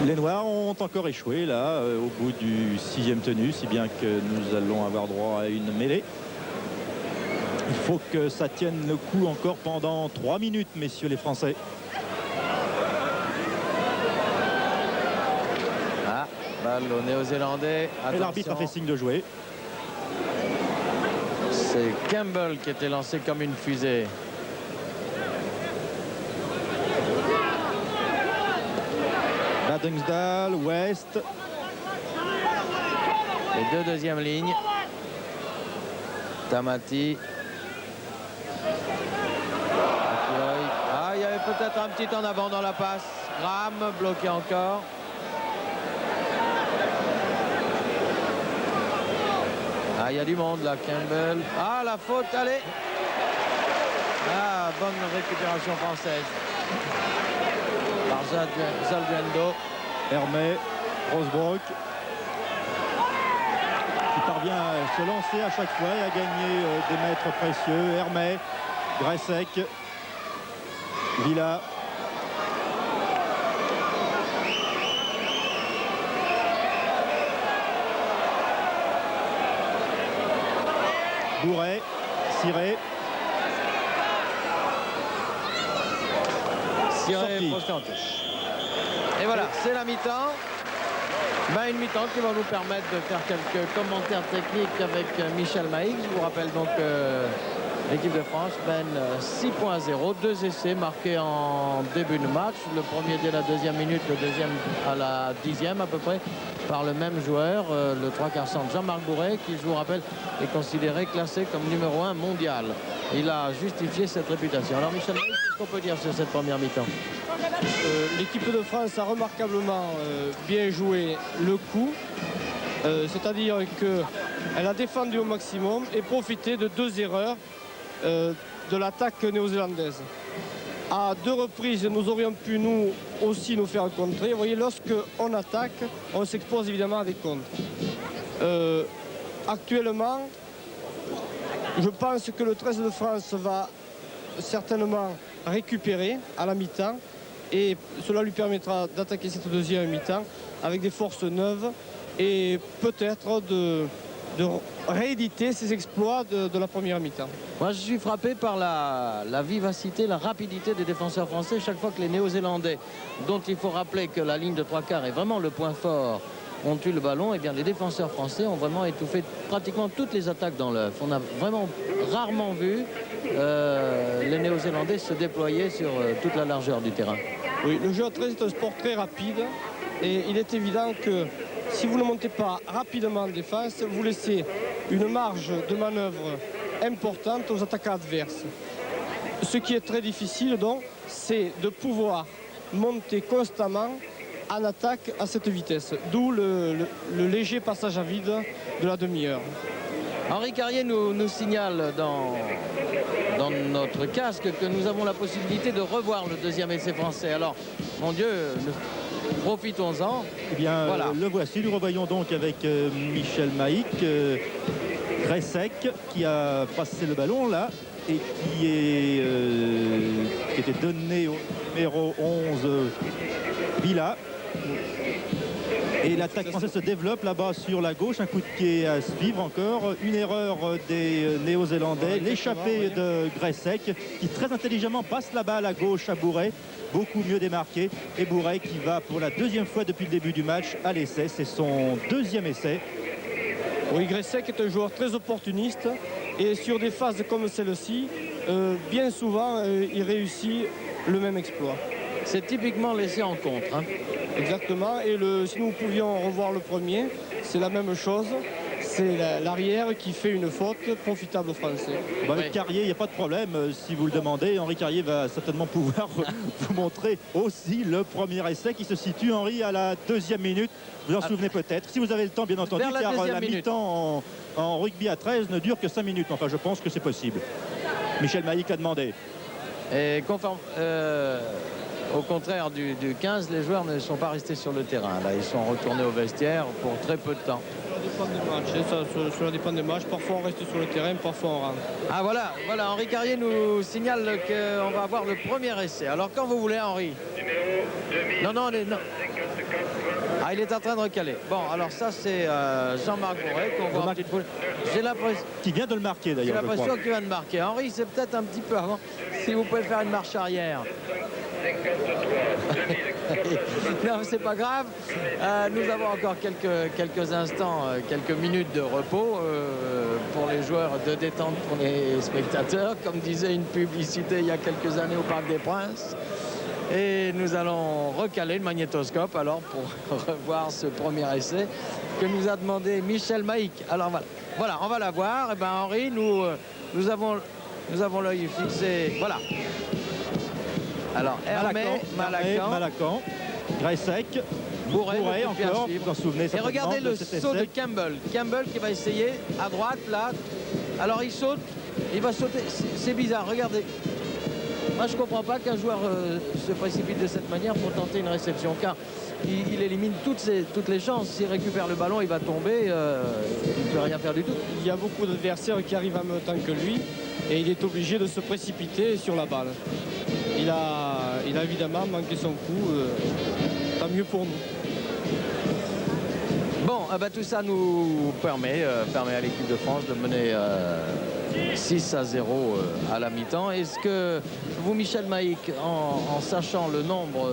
Les Noirs ont encore échoué là au bout du 6e tenu, si bien que nous allons avoir droit à une mêlée. Il faut que ça tienne le coup encore pendant 3 minutes, messieurs les Français. Ah, balle aux Néo-Zélandais. Et l'arbitre a fait signe de jouer. C'est Campbell qui était lancé comme une fusée. Badungsdal, West. Les deux deuxièmes lignes. Tamati. Ah, il y avait peut-être un petit en avant dans la passe. Graham bloqué encore. Ah, il y a du monde là, Campbell. Ah, la faute, allez. Ah, bonne récupération française. Par Zalduendo. Hermé, Rosebrook. Qui parvient à se lancer à chaque fois et à gagner des mètres précieux. Hermé, Gressek, Villa. Bourret, Ciré. Et voilà, c'est la mi-temps. Une mi-temps qui va nous permettre de faire quelques commentaires techniques avec Michel Maïc. Je vous rappelle donc l'équipe de France mène 6.0, 2 essais marqués en début de match. Le premier dès la deuxième minute, le deuxième à la 10e à peu près, par le même joueur, le 3/4 centre Jean-Marc Bourret, qui, je vous rappelle, est considéré classé comme numéro 1 mondial. Il a justifié cette réputation. Alors Michel Maïc, qu'est-ce qu'on peut dire sur cette première mi-temps? L'équipe de France a remarquablement bien joué le coup, c'est-à-dire qu'elle a défendu au maximum et profité de 2 erreurs de l'attaque néo-zélandaise. À 2 reprises, nous aurions pu nous aussi nous faire contrer. Vous voyez, lorsqu'on attaque, on s'expose évidemment à des contres. Actuellement, je pense que le 13 de France va certainement récupérer à la mi-temps et cela lui permettra d'attaquer cette deuxième mi-temps avec des forces neuves et peut-être de rééditer ses exploits de la première mi-temps. Moi, je suis frappé par la vivacité, la rapidité des défenseurs français. Chaque fois que les Néo-Zélandais, dont il faut rappeler que la ligne de 3/4 est vraiment le point fort, ont eu le ballon, et bien les défenseurs français ont vraiment étouffé pratiquement toutes les attaques dans l'œuf. On a vraiment rarement vu les Néo-Zélandais se déployer sur toute la largeur du terrain. Oui, le jeu à 13 est un sport très rapide Et il est évident que si vous ne montez pas rapidement en défense, vous laissez une marge de manœuvre importante aux attaquants adverses. Ce qui est très difficile donc, c'est de pouvoir monter constamment en attaque à cette vitesse. D'où le léger passage à vide de la demi-heure. Henri Carrier nous signale dans notre casque que nous avons la possibilité de revoir le deuxième essai français. Alors, mon Dieu, profitons-en. Eh bien, voilà. Le voici. Nous revoyons donc avec Michel Maïc, Gressec, qui a passé le ballon là et qui était donné au numéro 11, Villa. Et l'attaque française se développe là-bas sur la gauche. Un coup de pied à suivre encore. Une erreur des Néo-Zélandais. L'échappée de Gressec qui très intelligemment passe la balle à gauche à Bourret. Beaucoup mieux démarqué. Et Bourret qui va pour la deuxième fois depuis le début du match à l'essai. C'est son deuxième essai. Oui, Gressec est un joueur très opportuniste. Et sur des phases comme celle-ci, bien souvent, il réussit le même exploit. C'est typiquement l'essai en contre. Hein. Exactement. Et si nous pouvions revoir le premier, c'est la même chose. C'est l'arrière qui fait une faute profitable aux Français. Bah, avec Carrier, il n'y a pas de problème si vous le demandez. Henri Carrier va certainement pouvoir vous montrer aussi le premier essai qui se situe, Henri, à la deuxième minute. Vous en souvenez peut-être. Si vous avez le temps, bien entendu, car la mi-temps en rugby à 13 ne dure que 5 minutes. Enfin, je pense que c'est possible. Michel Maïc a demandé. Et au contraire du 15, les joueurs ne sont pas restés sur le terrain. Là, ils sont retournés au vestiaire pour très peu de temps. Ça dépend des matchs. Ça dépend des matchs. Parfois on reste sur le terrain, parfois on rentre. Ah voilà, Henri Carrier nous signale qu'on va avoir le premier essai. Alors quand vous voulez, Henri. Non. Ah, il est en train de recaler. Bon, alors ça c'est Jean-Marc Bourret qu'on voit. J'ai l'impression. Qui vient de le marquer d'ailleurs. J'ai l'impression qu'il vient de marquer. Henri, c'est peut-être un petit peu avant. Si vous pouvez faire une marche arrière. Non, c'est pas grave. Nous avons encore quelques instants, quelques minutes de repos pour les joueurs, de détente pour les spectateurs, comme disait une publicité il y a quelques années au Parc des Princes. Et nous allons recaler le magnétoscope alors pour revoir ce premier essai que nous a demandé Michel Maïc. Alors voilà, on va la voir. Et ben Henri, nous avons l'œil fixé. Voilà. Alors Hermé, Malacan, Gressec, Bourret encore, vous vous en souvenez. Et regardez le saut de Campbell. Campbell qui va essayer à droite, là. Alors il saute, il va sauter. C'est bizarre, regardez. Moi je ne comprends pas qu'un joueur se précipite de cette manière pour tenter une réception, car il élimine toutes les chances. S'il récupère le ballon, il va tomber, il ne peut rien faire du tout. Il y a beaucoup d'adversaires qui arrivent en même temps que lui et il est obligé de se précipiter sur la balle. Il a évidemment manqué son coup, tant mieux pour nous. Bon, tout ça nous permet à l'équipe de France de mener 6-0 à la mi-temps. Est-ce que vous, Michel Maïc, en sachant le nombre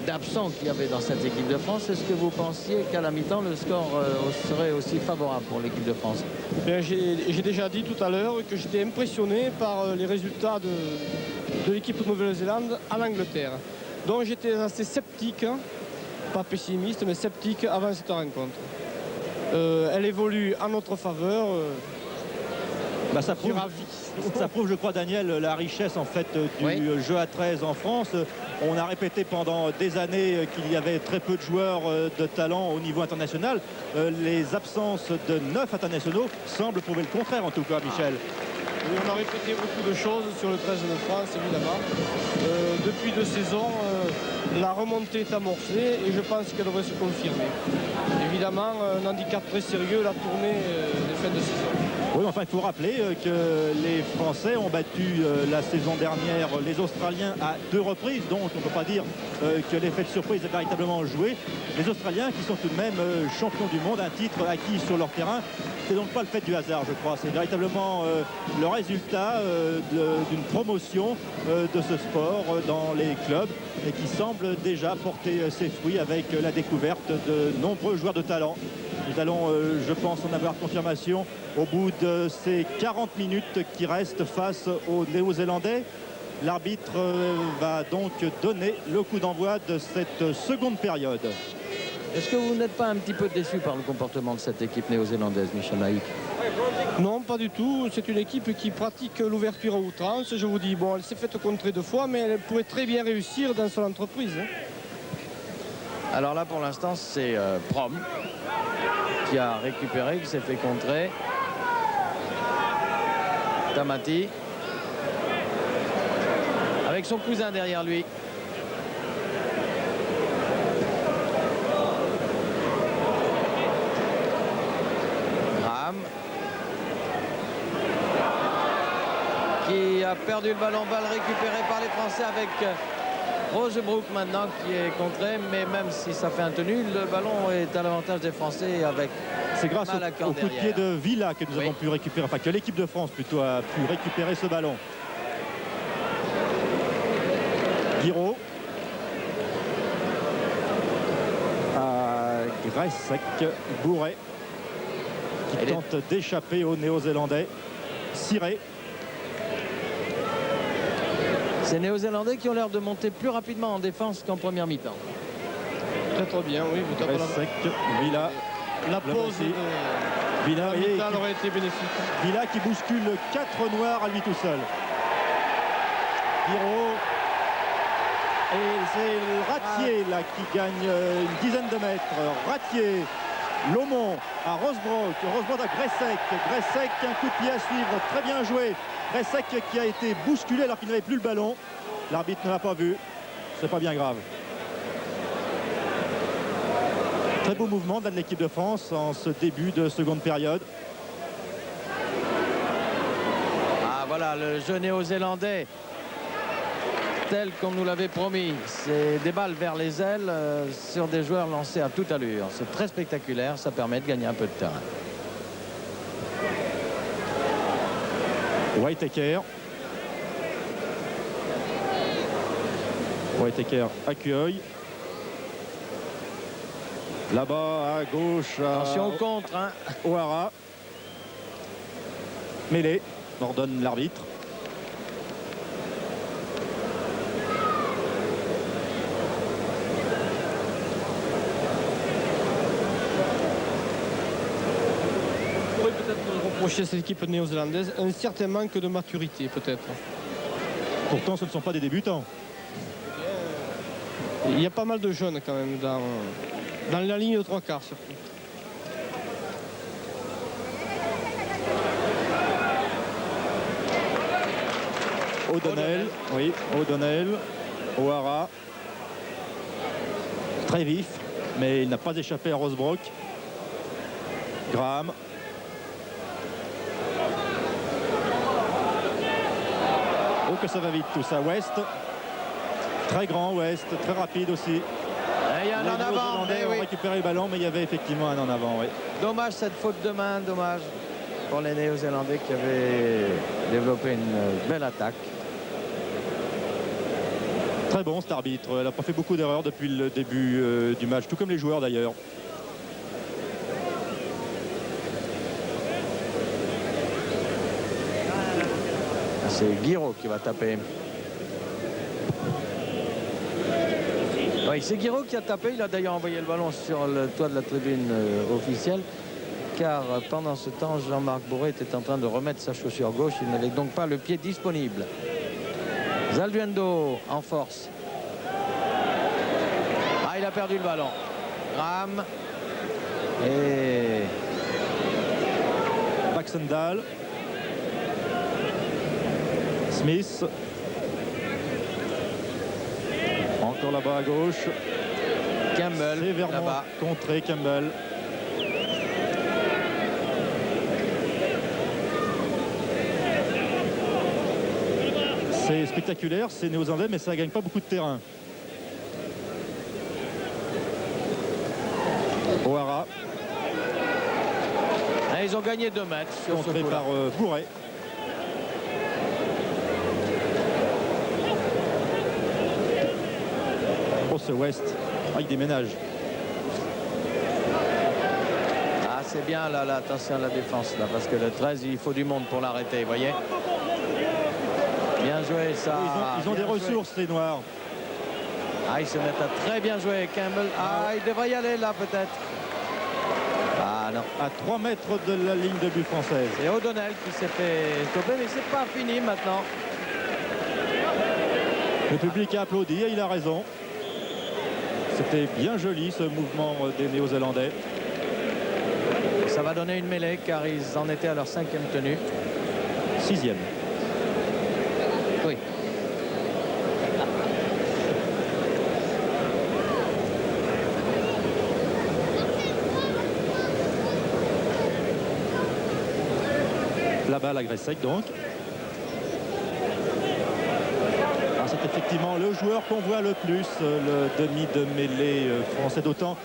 d'absents qu'il y avait dans cette équipe de France, est-ce que vous pensiez qu'à la mi-temps, le score serait aussi favorable pour l'équipe de France? J'ai déjà dit tout à l'heure que j'étais impressionné par les résultats de l'équipe de Nouvelle-Zélande en Angleterre. Donc j'étais assez sceptique, hein, pas pessimiste, mais sceptique avant cette rencontre. Elle évolue en notre faveur. Ça prouve, je crois, Daniel, la richesse en fait du jeu à 13 en France. On a répété pendant des années qu'il y avait très peu de joueurs de talent au niveau international. Les absences de 9 internationaux semblent prouver le contraire, en tout cas, Michel. Oui, on a répété beaucoup de choses sur le 13 de France, évidemment. Depuis 2 saisons, la remontée est amorcée et je pense qu'elle devrait se confirmer. Évidemment, un handicap très sérieux, la tournée des fins de saison. Oui, enfin, il faut rappeler que les Français ont battu la saison dernière les Australiens à 2 reprises. Donc, on ne peut pas dire que l'effet de surprise est véritablement joué. Les Australiens qui sont tout de même champions du monde, un titre acquis sur leur terrain. C'est donc pas le fait du hasard, je crois. C'est véritablement le résultat d'une promotion de ce sport dans les clubs et qui semble déjà porter ses fruits avec la découverte de nombreux joueurs de talent. Nous allons, je pense, en avoir confirmation au bout de ces 40 minutes qui restent face aux Néo-Zélandais. L'arbitre va donc donner le coup d'envoi de cette seconde période. Est-ce que vous n'êtes pas un petit peu déçu par le comportement de cette équipe néo-zélandaise, Michel Naïk? Non, pas du tout. C'est une équipe qui pratique l'ouverture à outrance. Je vous dis, bon, elle s'est faite contrer 2 fois, mais elle pourrait très bien réussir dans son entreprise. Alors là, pour l'instant, c'est Prom qui a récupéré, qui s'est fait contrer. Tamati. Avec son cousin derrière lui. Graham. Qui a perdu le ballon, balle récupérée par les Français avec Rosebrook maintenant qui est contré, mais même si ça fait un tenu, le ballon est à l'avantage des Français avec. C'est grâce au coup de pied de Villa que nous Oui. avons pu récupérer, enfin que l'équipe de France plutôt a pu récupérer ce ballon. Guiraud. Gressek, Bourret qui tente d'échapper aux Néo-Zélandais. Ciré. Ces Néo-Zélandais qui ont l'air de monter plus rapidement en défense qu'en première mi-temps. Très bien, oui. Vous tapez Gressek, Villa. la pause aussi. de Villa, la mi-temps aurait été bénéfique. Villa qui bouscule 4 noirs à lui tout seul. Guiraud. Et c'est Ratier là qui gagne une dizaine de mètres. Ratier, Lomont à Rosebrook. Rosebrook à Gressek. Gressek, un coup de pied à suivre. Très bien joué. Gressek qui a été bousculé alors qu'il n'avait plus le ballon. L'arbitre ne l'a pas vu. C'est pas bien grave. Très beau mouvement de l'équipe de France en ce début de seconde période. Ah voilà, le jeu néo-zélandais tel qu'on nous l'avait promis. C'est des balles vers les ailes sur des joueurs lancés à toute allure. C'est très spectaculaire, ça permet de gagner un peu de terrain. Whitaker. Whitaker accueille. Là-bas à gauche. Attention au contre. Hein. O'Hara. Mêlée, ordonne l'arbitre. On pourrait peut-être reprocher à cette équipe néo-zélandaise un certain manque de maturité, peut-être. Pourtant, ce ne sont pas des débutants. Il y a pas mal de jeunes quand même dans la ligne de 3/4 surtout. O'Donnell, oui, O'Donnell, O'Hara. Très vif, mais il n'a pas échappé à Rosebrook. Graham. Oh que ça va vite tout ça. West. Très grand West, très rapide aussi. Et il y a un en avant, mais ont oui. récupéré le ballon, mais il y avait effectivement un en avant, oui. Dommage cette faute de main, dommage pour les Néo-Zélandais qui avaient développé une belle attaque. Très bon cet arbitre, elle n'a pas fait beaucoup d'erreurs depuis le début du match, tout comme les joueurs d'ailleurs. C'est Guiraud qui va taper. Oui, c'est Guiraud qui a tapé. Il a d'ailleurs envoyé le ballon sur le toit de la tribune officielle. Car pendant ce temps, Jean-Marc Bourret était en train de remettre sa chaussure gauche. Il n'avait donc pas le pied disponible. Zalduendo en force. Ah, il a perdu le ballon. Graham. Et Baxendal. Smith. Encore là-bas à gauche. Campbell Sévèrement là-bas. contré Campbell. C'est spectaculaire, c'est néo-zélandais, mais ça ne gagne pas beaucoup de terrain. O'Hara. Ah, ils ont gagné 2 mètres sur ce Contré coup-là. par Bourret. Oh, ce West. Ah, il déménage. Ah, c'est bien là, attention à la défense là, parce que le 13, il faut du monde pour l'arrêter, vous voyez. Bien joué ça. Ils ont des bien joué. ressources, les Noirs. Ah, Ah, ils se mettent à très bien jouer. Campbell. Ah, il devrait y aller là peut-être. Ah non. À 3 mètres de la ligne de but française. C'est O'Donnell qui s'est fait stopper, mais c'est pas fini maintenant. Le public a applaudi et il a raison. C'était bien joli ce mouvement des Néo-Zélandais. Ça va donner une mêlée car ils en étaient à leur 5e tenue. 6e. Oui. La balle à Gressek donc. C'est effectivement le joueur qu'on voit le plus, le demi de mêlée français, d'autant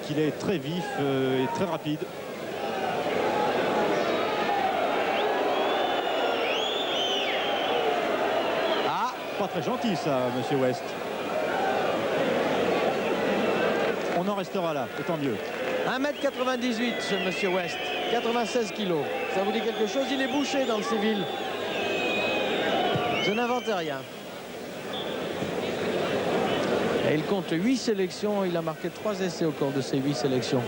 qu'il est très vif et très rapide. Ah, pas très gentil ça, monsieur West. On en restera là, et tant mieux. 1m98 ce monsieur West, 96 kilos. Ça vous dit quelque chose? Il est bouché dans le civil. Je n'invente rien. Et il compte 8 sélections. Il a marqué 3 essais au cours de ces 8 sélections.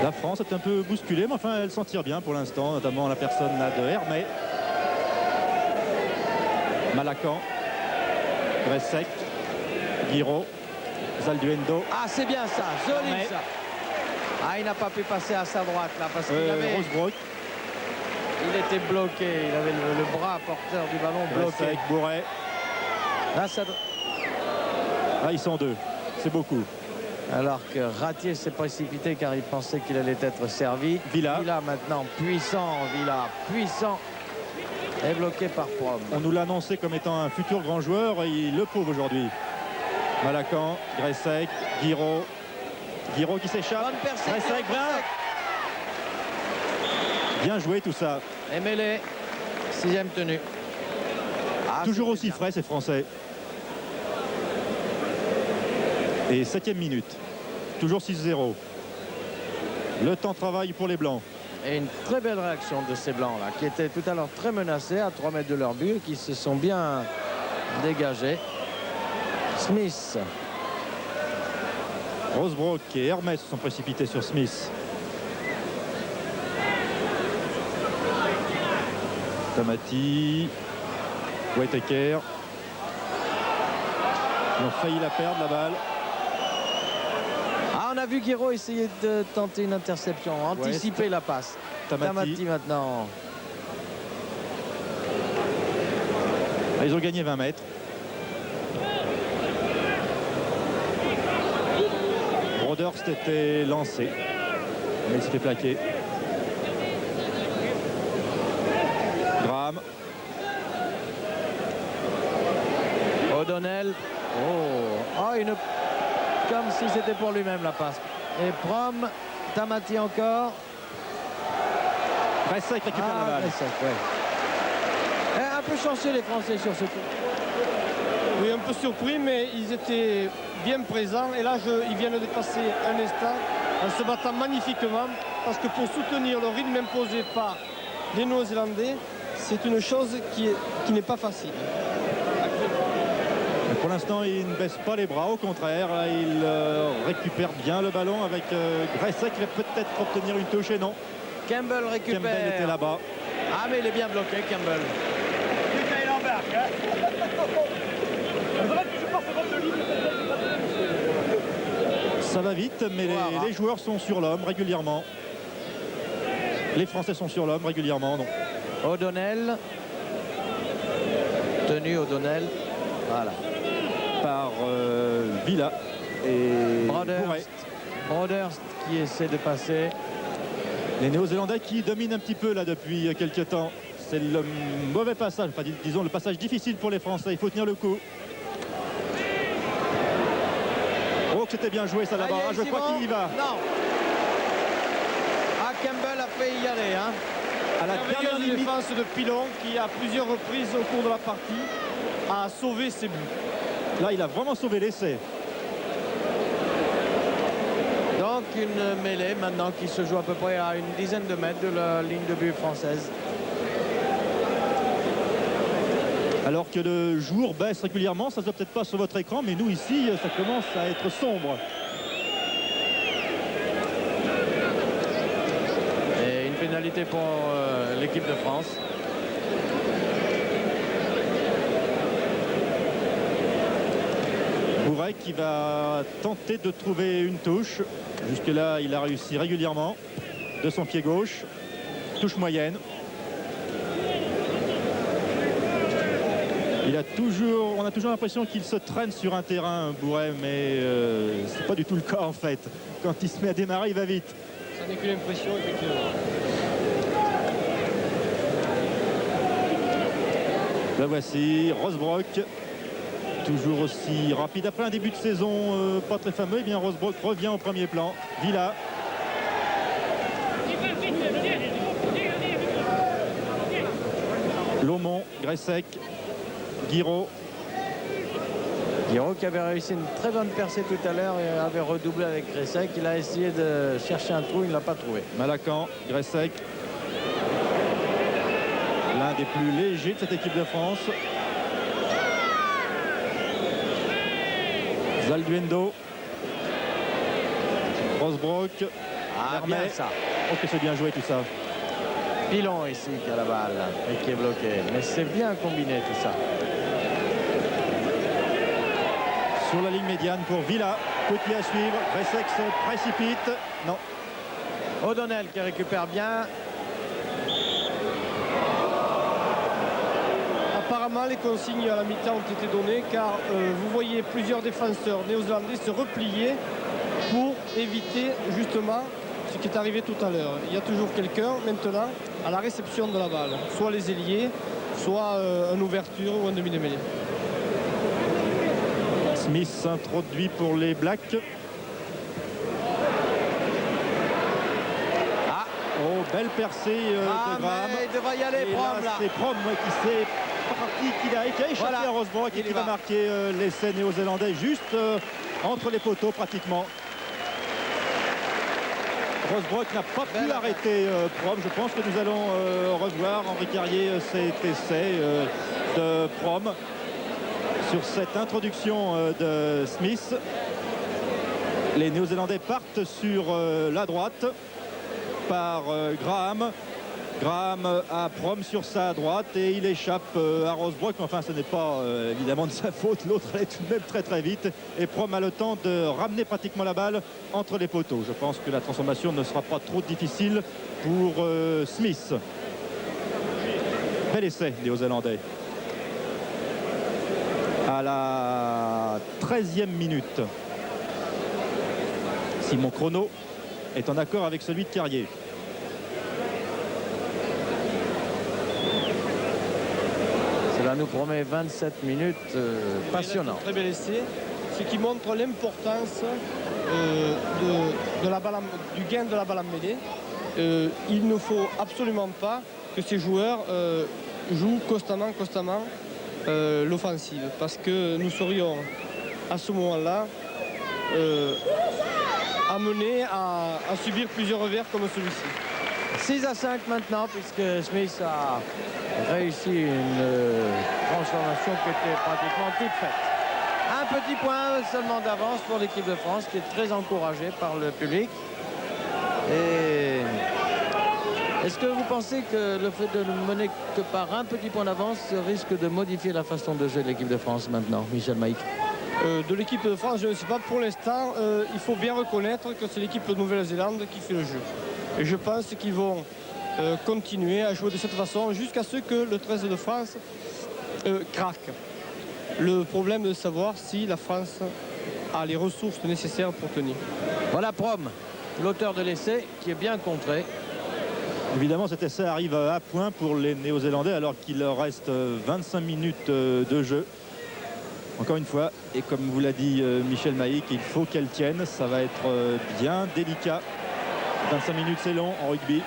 La France est un peu bousculée, mais enfin elle s'en tire bien pour l'instant, notamment la personne là de Hermé. Malacan, Gressek, Guiraud, Zalduendo. Ah, c'est bien ça, joli Mais... ça. Ah, il n'a pas pu passer à sa droite là parce qu'il avait... Rosebrook. Il était bloqué, il avait le bras porteur du ballon bloqué. Gressek, Bourret. Là, ça... Ah, ils sont deux, c'est beaucoup. Alors que Ratier s'est précipité car il pensait qu'il allait être servi. Villa. Villa maintenant puissant, Villa puissant. Est bloqué par Prom. On nous l'a annoncé comme étant un futur grand joueur et il le prouve aujourd'hui. Malacan, Gressek, Guiraud. Guiraud qui s'échappe. Bonne percée. Gressek, bien joué tout ça. Et mêlé, 6e tenue. Ah, toujours aussi bien. frais ces Français. Et 7e minute. Toujours 6-0. Le temps de travail pour les Blancs. Et une très belle réaction de ces Blancs là, qui étaient tout à l'heure très menacés à 3 mètres de leur but et qui se sont bien dégagés. Smith. Rosebrook et Hermès se sont précipités sur Smith. Tamati. Whittaker. Ils ont failli la perdre la balle. Ah, on a vu Guiraud essayer de tenter une interception, anticiper la passe. Tamati maintenant. Ils ont gagné 20 mètres. Broderst était lancé, mais il s'est fait plaquer. Graham. O'Donnell. Oh, comme si c'était pour lui-même la passe. Et Prom, Tamati encore. Gressek récupère la balle. Gressek, ouais. Un peu chanceux les Français sur ce coup. Oui, un peu surpris, mais ils étaient bien présents. Et là, ils viennent de passer un instant en se battant magnifiquement. Parce que pour soutenir le rythme imposé par les Néo-Zélandais, c'est une chose qui n'est pas facile. Pour l'instant, il ne baisse pas les bras, au contraire, il récupère bien le ballon avec Gressek qui va peut-être obtenir une touche et non. Campbell récupère. Campbell était là-bas. Ah, mais il est bien bloqué, Campbell. Ça va vite, mais les joueurs sont sur l'homme régulièrement. Les Français sont sur l'homme régulièrement. Donc. O'Donnell. Tenu O'Donnell. Voilà. Par Villa et Broderst qui essaie de passer. Les Néo-Zélandais qui dominent un petit peu là depuis quelques temps. C'est le mauvais passage, enfin disons le passage difficile pour les Français. Il faut tenir le coup. Oh, que c'était bien joué ça là-bas. Ah, je crois qu'il y va. Non. Ah, Campbell a fait y aller. Hein. À la dernière défense de Pilon qui à plusieurs reprises au cours de la partie a sauvé ses buts. Là, il a vraiment sauvé l'essai. Donc une mêlée maintenant qui se joue à peu près à une dizaine de mètres de la ligne de but française. Alors que le jour baisse régulièrement, ça ne se voit peut-être pas sur votre écran, mais nous ici, ça commence à être sombre. Et une pénalité pour l'équipe de France. Bourret qui va tenter de trouver une touche. Jusque-là, il a réussi régulièrement de son pied gauche. Touche moyenne. On a toujours l'impression qu'il se traîne sur un terrain, Bourret, mais c'est pas du tout le cas en fait. Quand il se met à démarrer, il va vite. Ça n'est qu'une impression, effectivement. La voici, Rosbrock, toujours aussi rapide. Après un début de saison pas très fameux, eh bien Rosbrock revient au premier plan. Villa. Lomont, Gressec, Guiraud. Guiraud qui avait réussi une très bonne percée tout à l'heure et avait redoublé avec Gressec. Il a essayé de chercher un trou, il ne l'a pas trouvé. Malacan, Gressec. L'un des plus légers de cette équipe de France. Zalduendo. Rosbrock. Ah, bien ça. Oh, que c'est bien joué tout ça. Pilon ici qui a la balle et qui est bloqué. Mais c'est bien combiné tout ça. Sur la ligne médiane pour Villa. Petit à suivre. Gressec se précipite. Non. O'Donnell qui récupère bien. Apparemment, les consignes à la mi-temps ont été données car vous voyez plusieurs défenseurs néo-zélandais se replier pour éviter justement ce qui est arrivé tout à l'heure. Il y a toujours quelqu'un maintenant à la réception de la balle, soit les ailiers, soit une ouverture ou un demi de mêlée. Smith s'introduit pour les Blacks. Ah. Oh, belle percée de Graham. Il devrait y aller, Prom là. C'est Prom qui s'est parti, qui a échappé voilà. À Rosbrock et qui va marquer l'essai néo-zélandais juste entre les poteaux pratiquement. Rosbrock n'a pas pu arrêter Prom. Je pense que nous allons revoir Henri Carrier cet essai de Prom sur cette introduction de Smith. Les Néo-Zélandais partent sur la droite par Graham. Graham a Prom sur sa droite et il échappe à Rosbrock. Enfin, ce n'est pas évidemment de sa faute. L'autre allait tout de même très très vite. Et Prom a le temps de ramener pratiquement la balle entre les poteaux. Je pense que la transformation ne sera pas trop difficile pour Smith. Bel essai néo-zélandais. À la 13e minute. Si mon chrono est en accord avec celui de Carrier. Cela nous promet 27 minutes passionnantes. Très bel essai, ce qui montre l'importance du gain de la balle en mêlée. Il ne faut absolument pas que ces joueurs jouent constamment l'offensive, parce que nous serions à ce moment-là amenés à subir plusieurs revers comme celui-ci. 6-5 maintenant, puisque Smith a réussi une transformation qui était pratiquement toute faite. Un petit point seulement d'avance pour l'équipe de France, qui est très encouragée par le public. Et est-ce que vous pensez que le fait de ne mener que par un petit point d'avance risque de modifier la façon de jouer de l'équipe de France maintenant, Michel Maïc? De l'équipe de France, je ne sais pas. Pour l'instant, il faut bien reconnaître que c'est l'équipe de Nouvelle-Zélande qui fait le jeu. Et je pense qu'ils vont continuer à jouer de cette façon jusqu'à ce que le 13 de France craque. Le problème de savoir si la France a les ressources nécessaires pour tenir. Voilà Prom, l'auteur de l'essai, qui est bien contré. Évidemment, cet essai arrive à point pour les Néo-Zélandais alors qu'il leur reste 25 minutes de jeu. Encore une fois, et comme vous l'a dit Michel Maïc, il faut qu'elle tienne. Ça va être bien délicat. 25 minutes, c'est long en rugby.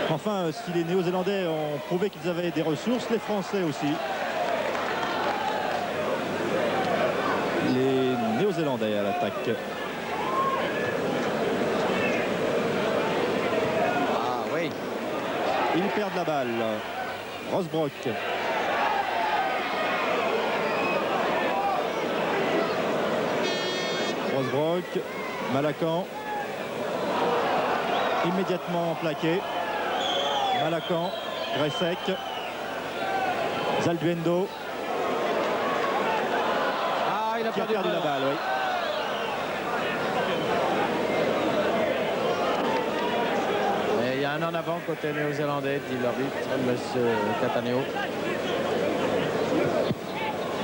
Enfin, si les Néo-Zélandais ont prouvé qu'ils avaient des ressources, les Français aussi. les Néo-Zélandais à l'attaque. Ah oui. Ils perdent la balle. Rosbrock. Rosbrock. Malacan. Immédiatement plaqué. Malacan. Gressek. Zalduendo. Ah, il a Qui a perdu perdu la balle, oui. Et il y a un en avant côté néo-zélandais, dit l'arbitre, monsieur Cattaneo.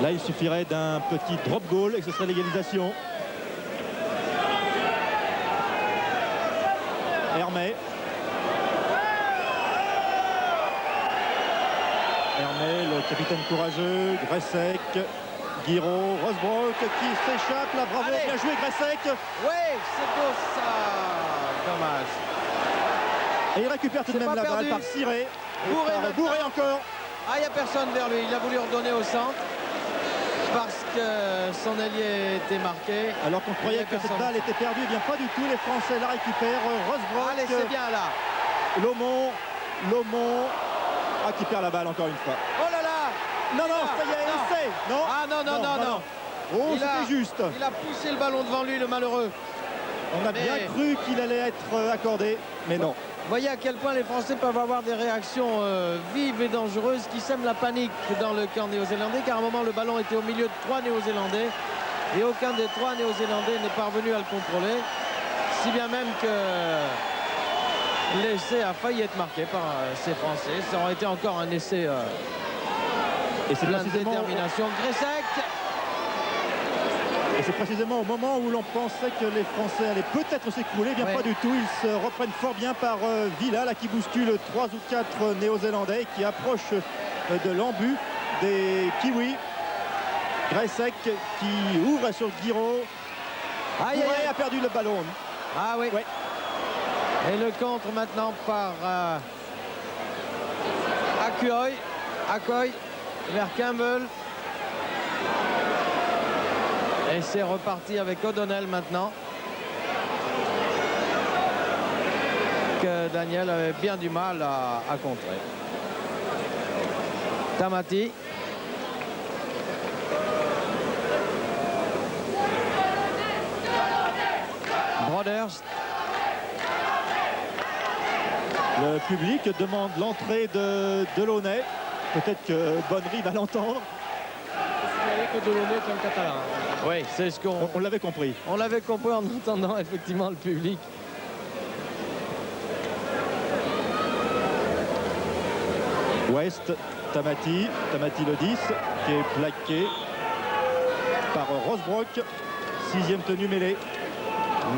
Là, il suffirait d'un petit drop goal et ce serait l'égalisation. Hermé. Hermé, le capitaine courageux. Gressek. Guiraud. Rosbrock qui s'échappe. Là, bravo, Allez. bien joué Gressek. Oui, c'est beau ça. Dommage. Et il récupère tout de C'est même pas la perdu. balle par Ciré. Et Bourré par maintenant. Bourré encore. Ah, il n'y a personne vers lui. Il a voulu redonner au centre parce que son ailier était marqué. Alors qu'on croyait que cette balle était perdue, eh bien pas du tout. Les Français la récupèrent. Rosbrock. Allez, c'est bien là. Lomont. Ah, qui perd la balle encore une fois. Oh là là. Non, non, ça y est, Non. essai. Non. Ah non. Oh, Il a- c'était juste. Il a poussé le ballon devant lui, le malheureux. On a bien Mais- cru qu'il allait être accordé, mais non. Vous voyez à quel point les Français peuvent avoir des réactions vives et dangereuses qui sèment la panique dans le camp néo-zélandais, car à un moment le ballon était au milieu de 3 néo-zélandais et aucun des 3 néo-zélandais n'est parvenu à le contrôler, si bien même que l'essai a failli être marqué par ces Français. Ça aurait été encore un essai Et c'est plein de précisément, détermination. Gressek. et c'est précisément au moment où l'on pensait que les Français allaient peut-être s'écrouler, eh bien Ouais. pas du tout. Ils se reprennent fort bien par Villa, là, qui bouscule 3 ou 4 néo-zélandais, qui approche de l'embut des Kiwis. Gressek qui ouvre sur Guiraud. Aïe, aïe, Bourré aïe. a perdu le ballon. Ah oui. Ouais. Et le contre maintenant par Akoy vers Campbell. Et c'est reparti avec O'Donnell maintenant. Que Daniel avait bien du mal à contrer. Tamati. Brothers. Le public demande l'entrée de Delaunay. Peut-être que Bonnery va l'entendre. Que Delaunay est un catalan. Oui, c'est ce qu'on... On l'avait compris. On l'avait compris en entendant effectivement le public. West, Tamati le 10, qui est plaqué par Rosbrock. 6e tenue mêlée.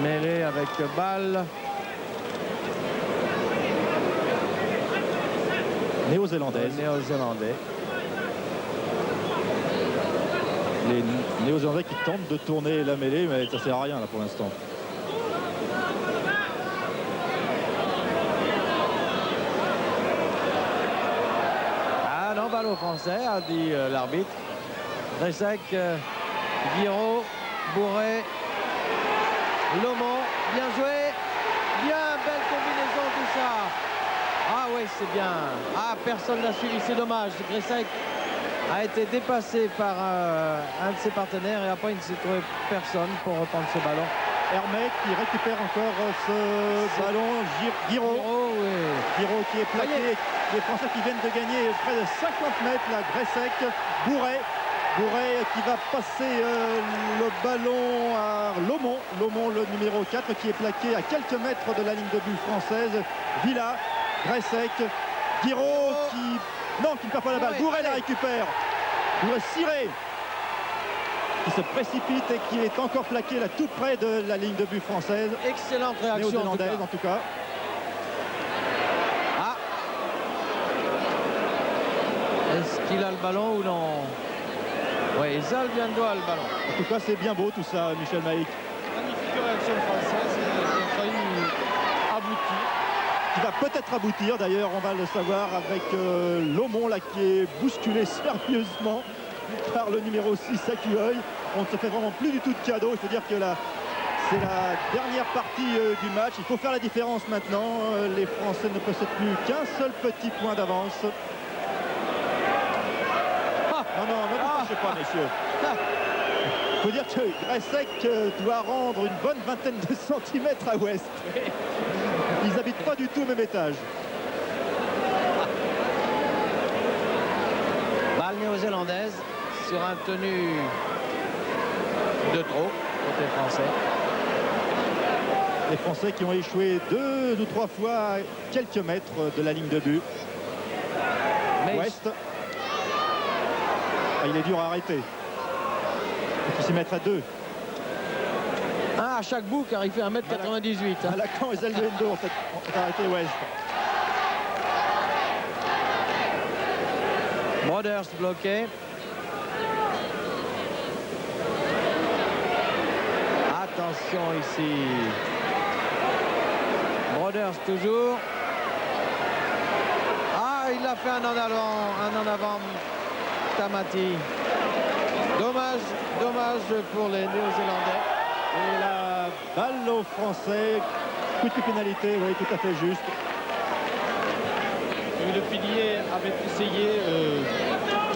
Mêlé avec balle. Néo-zélandaise. Néo-zélandais. Les Néo-zélandais qui tentent de tourner la mêlée, mais ça sert à rien là pour l'instant. Ah non, balle aux Français, a dit l'arbitre. Gressek, Guiraud, Bourré, Lomont, bien joué. Bien, belle combinaison tout ça. Ah oui, c'est bien. Ah, personne n'a suivi, c'est dommage. Gressek a été dépassé par un de ses partenaires et après il ne s'est trouvé personne pour reprendre ce ballon. Hermé qui récupère encore ce ballon. Guiraud. Oh, oui. Guiraud qui est plaqué. Voyez. Les Français qui viennent de gagner près de 50 mètres. La Gressek. Bourré qui va passer le ballon à Lomont. Lomont, le numéro 4, qui est plaqué à quelques mètres de la ligne de but française. Villa, Gressek, Guiraud qui ne perd pas la balle. Bourré la récupère. Bourré Ciré qui se précipite et qui est encore plaqué là tout près de la ligne de but française. Excellente réaction en tout cas. Néo-zélandaise en tout cas. Ah. Est-ce qu'il a le ballon ou non? Oui, Zalduendo a le ballon. En tout cas, c'est bien beau tout ça, Michel Maïc. Magnifique réaction française qui a failli aboutir. Qui va peut-être aboutir, d'ailleurs, on va le savoir avec Lomont là qui est bousculé sérieusement par le numéro 6 Akuoy. on ne se fait vraiment plus du tout de cadeaux. Il faut dire que c'est la dernière partie du match. Il faut faire la différence maintenant. Les Français ne possèdent plus qu'un seul petit point d'avance. Non, ne vous fâchez pas, messieurs. Il faut dire que Gressek doit rendre une bonne vingtaine de centimètres à West. Ils n'habitent pas du tout au même étage. Balle néo-zélandaise sur un tenu de trop côté français. Les Français qui ont échoué 2 ou 3 fois à quelques mètres de la ligne de but. West. Il est dur à arrêter. Il faut s'y mettre à 2. À chaque bout car il fait 1m98. Malacan et Zelvendo ont arrêté West. Broders bloqué. Attention ici. Broders toujours. Il a fait un en avant. Tamati. Dommage pour les Néo-Zélandais. Et la balle aux Français. Coup de pénalité, oui, tout à fait juste. Et le pilier avait essayé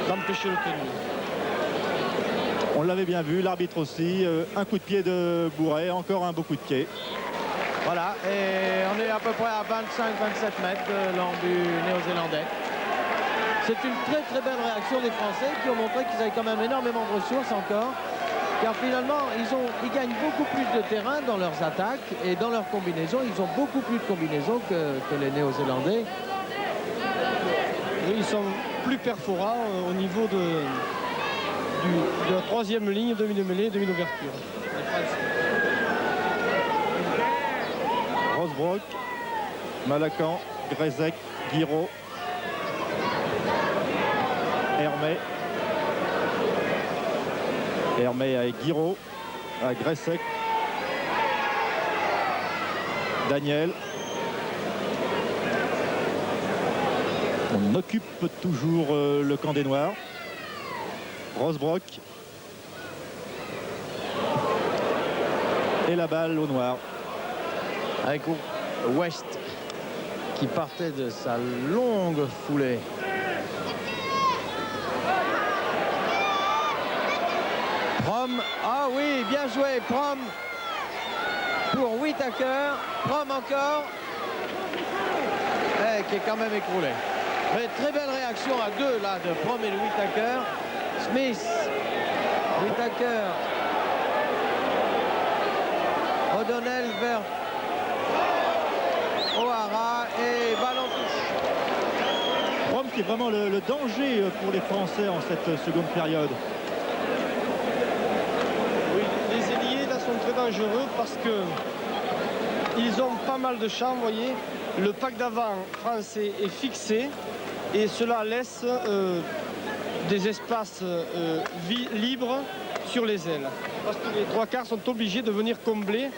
d'empêcher le tenir. On l'avait bien vu, l'arbitre aussi. Un coup de pied de Bourret, encore un beau coup de pied. Voilà, et on est à peu près à 25-27 mètres de l'embut néo-zélandais. C'est une très belle réaction des Français qui ont montré qu'ils avaient quand même énormément de ressources encore. Car finalement, ils gagnent beaucoup plus de terrain dans leurs attaques et dans leurs combinaisons. Ils ont beaucoup plus de combinaisons que les Néo-Zélandais. Ils sont plus perforants au niveau de la troisième ligne, demi de mêlée, demi d'ouverture. Rosbrock, Malacan, Grezek, Guiraud, Hermé avec Guiraud, à Gressek, Daniel. On occupe toujours le camp des Noirs. Rosbrock. Et la balle aux Noirs. Avec West qui partait de sa longue foulée. Prom, oui, bien joué, Prom pour Whittaker, Prom encore, qui est quand même écroulé. Mais très belle réaction à 2 là de Prom et de Whittaker. Smith, Whittaker, O'Donnell vers O'Hara et ballon touche. Prom qui est vraiment le danger pour les Français en cette seconde période. Très dangereux parce que ils ont pas mal de champs, vous voyez. Le pack d'avant français est fixé et cela laisse des espaces libres sur les ailes. Parce que les 3 quarts sont obligés de venir combler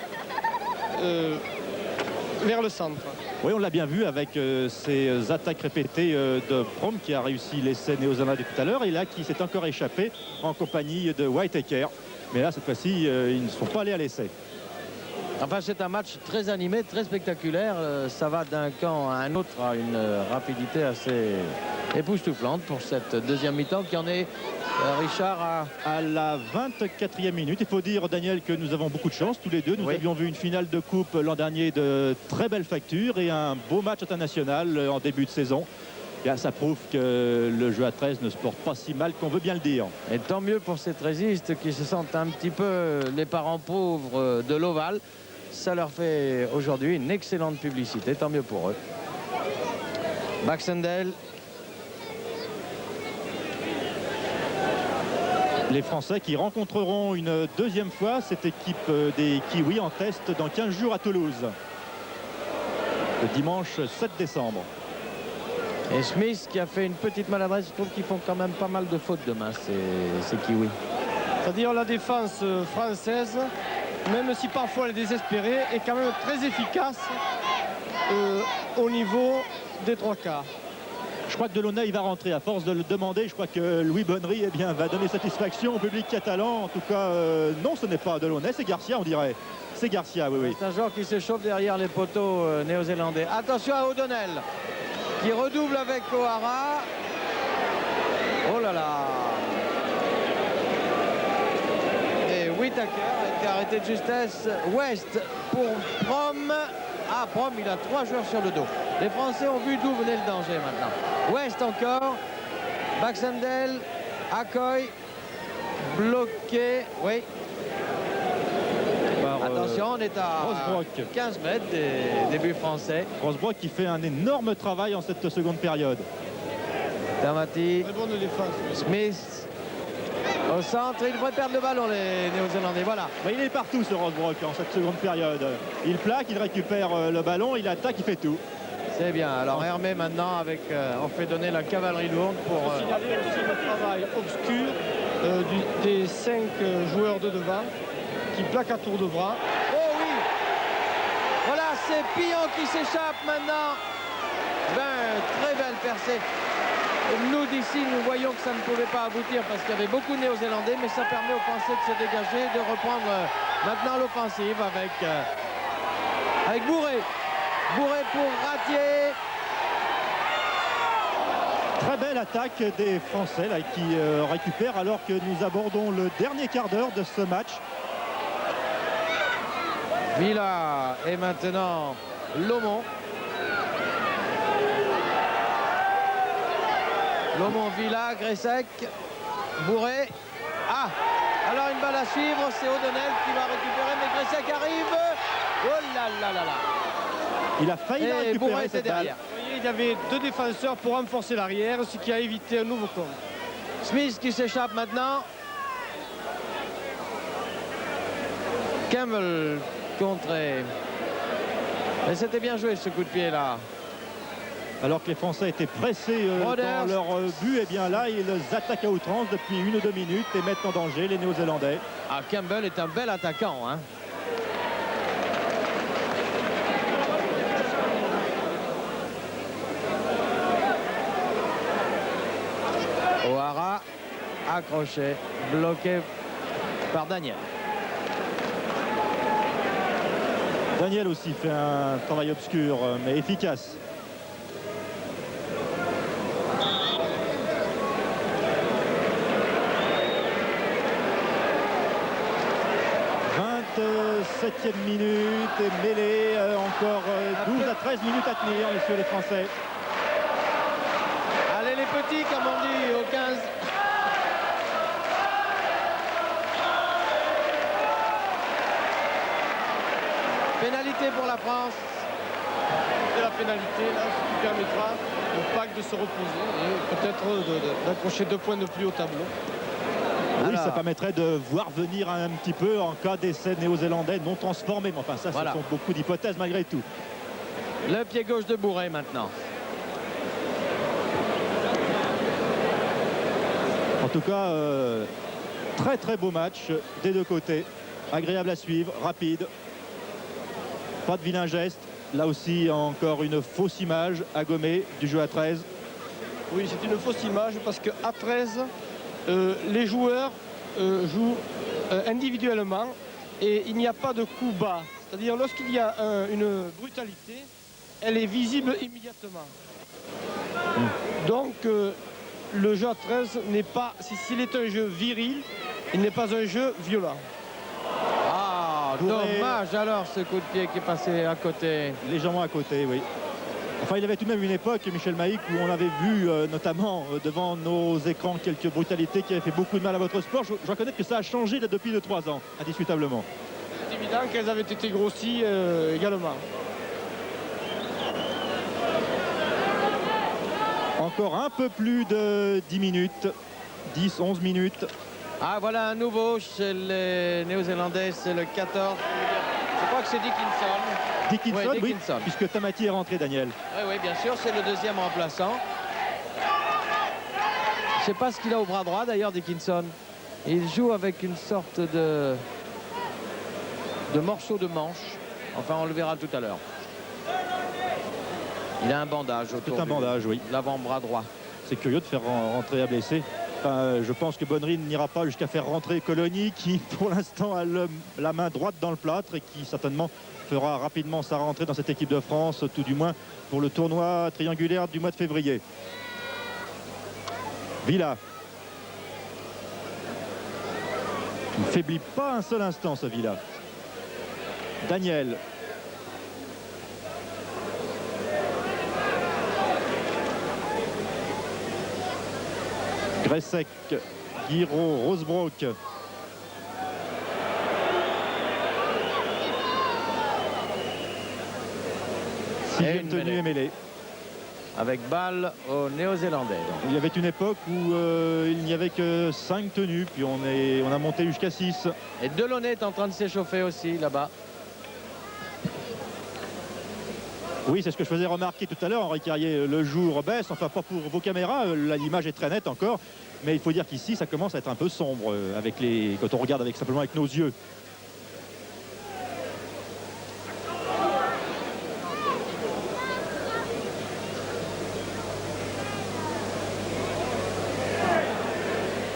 vers le centre. Oui, on l'a bien vu avec ces attaques répétées de Prom qui a réussi l'essai néo-zélandais tout à l'heure et là qui s'est encore échappé en compagnie de Whittaker. Mais là, cette fois-ci, ils ne sont pas allés à l'essai. Enfin, c'est un match très animé, très spectaculaire. Ça va d'un camp à un autre à une rapidité assez époustouflante pour cette deuxième mi-temps qui en est, Richard, à la 24e minute. Il faut dire, Daniel, que nous avons beaucoup de chance tous les deux. Nous avions vu une finale de coupe l'an dernier de très belle facture et un beau match international en début de saison. Là, ça prouve que le jeu à 13 ne se porte pas si mal qu'on veut bien le dire. Et tant mieux pour ces trésistes qui se sentent un petit peu les parents pauvres de l'Oval. Ça leur fait aujourd'hui une excellente publicité. Tant mieux pour eux. Baxendale. Les Français qui rencontreront une deuxième fois cette équipe des Kiwis en test dans 15 jours à Toulouse. Le dimanche 7 décembre. Et Smith qui a fait une petite maladresse. Je trouve qu'ils font quand même pas mal de fautes demain, ces Kiwis. C'est-à-dire la défense française, même si parfois elle est désespérée, est quand même très efficace au niveau des 3 quarts. Je crois que Delaunay il va rentrer à force de le demander. Je crois que Louis Bonnery va donner satisfaction au public catalan. En tout cas, non, ce n'est pas Delaunay, c'est Garcia, on dirait. C'est Garcia, oui. C'est un joueur qui s'échauffe derrière les poteaux néo-zélandais. Attention à O'Donnell qui redouble avec O'Hara. Oh là là. Et Whittaker a été arrêté de justesse. West pour Prom. Ah, Prom, il a 3 joueurs sur le dos. Les Français ont vu d'où venait le danger maintenant. West encore. Baxendale. Accoy. Bloqué. Oui. Attention, on est à Rosbrock. 15 mètres des buts français. Rosbrock qui fait un énorme travail en cette seconde période. Tamati. Très bonne défense. Smith. Au centre, il devrait perdre le ballon, les Néo-Zélandais. Voilà. Mais il est partout ce Rosbrock en cette seconde période. Il plaque, il récupère le ballon, il attaque, il fait tout. C'est bien. Alors Hermé maintenant avec on fait donner la cavalerie lourde pour Il faut signaler aussi le travail obscur des 5 joueurs de devant qui plaquent à tour de bras. Oh oui. Voilà, c'est Pillon qui s'échappe maintenant. Ben, très belle percée. Nous d'ici, nous voyons que ça ne pouvait pas aboutir parce qu'il y avait beaucoup de Néo-Zélandais, mais ça permet aux Français de se dégager, de reprendre maintenant l'offensive avec Bourré. Bourré pour Ratier. Très belle attaque des Français là, qui récupèrent alors que nous abordons le dernier quart d'heure de ce match. Villa et maintenant Lomond. Lomond, Villa, Gressec, Bourré. Ah, alors une balle à suivre, c'est O'Donnell qui va récupérer, mais Gressec arrive. Oh là là là là. Il a failli la récupérer Bourré était cette balle. derrière. Vous voyez, il y avait 2 défenseurs pour renforcer l'arrière, ce qui a évité un nouveau compte. Smith qui s'échappe maintenant. Campbell contré. Mais c'était bien joué ce coup de pied là. Alors que les Français étaient pressés dans leur but, et bien là, ils attaquent à outrance depuis 1 ou 2 minutes et mettent en danger les Néo-Zélandais. Ah, Campbell est un bel attaquant, hein. O'Hara accroché, bloqué par Daniel. Daniel aussi fait un travail obscur mais efficace. Septième minute et mêlée, encore 12 à 13 minutes à tenir, messieurs les Français. Allez les petits, comme on dit au 15. Pénalité pour la France. De la pénalité, là, ce qui permettra au PAC de se reposer et peut-être d'accrocher 2 points de plus au tableau. Oui, alors, ça permettrait de voir venir un petit peu en cas d'essai néo-zélandais non transformé. Mais enfin, ça, voilà. Ce sont beaucoup d'hypothèses malgré tout. Le pied gauche de Bourré maintenant. En tout cas, très très beau match des 2 côtés. Agréable à suivre, rapide. Pas de vilain geste. Là aussi, encore une fausse image à gommer du jeu à 13. Oui, c'est une fausse image parce qu'à 13, les joueurs jouent individuellement et il n'y a pas de coup bas. C'est-à-dire lorsqu'il y a une brutalité, elle est visible immédiatement. Donc le jeu à 13 n'est pas, s'il est un jeu viril, il n'est pas un jeu violent. Ah, dommage alors ce coup de pied qui est passé à côté. Légèrement à côté, oui. Enfin, il avait tout de même une époque, Michel Maïc, où on avait vu notamment devant nos écrans quelques brutalités qui avaient fait beaucoup de mal à votre sport. Je reconnais que ça a changé là, depuis 2-3 ans, indiscutablement. C'est évident qu'elles avaient été grossies également. Encore un peu plus de 10 minutes, 10-11 minutes. Ah, voilà un nouveau chez les Néo-Zélandais, c'est le 14. Je crois que c'est Dickinson. Dickinson, Ouais, oui, Dickinson. puisque Tamati est rentré, Daniel. Oui, bien sûr, c'est le 2e remplaçant. Je ne sais pas ce qu'il a au bras droit d'ailleurs, Dickinson. Il joue avec une sorte de morceau de manche. Enfin, on le verra tout à l'heure. Il a un bandage autour C'est un bandage, oui. de l'avant-bras droit. C'est curieux de faire rentrer un blessé. Enfin, je pense que Bonnery n'ira pas jusqu'à faire rentrer Colony, qui pour l'instant a la main droite dans le plâtre et qui certainement fera rapidement sa rentrée dans cette équipe de France, tout du moins pour le tournoi triangulaire du mois de février. Villa. Il ne faiblit pas un seul instant, ce Villa. Daniel. Gressek, Guiraud, Rosebrook. Sixième tenue et mêlée. Avec balle aux Néo-Zélandais. Il y avait une époque où il n'y avait que 5 tenues, puis on a monté jusqu'à 6. Et Delaunay est en train de s'échauffer aussi là-bas. Oui, c'est ce que je faisais remarquer tout à l'heure, Henri Carrier. Le jour baisse, enfin pas pour vos caméras, l'image est très nette encore, mais il faut dire qu'ici ça commence à être un peu sombre quand on regarde simplement avec nos yeux.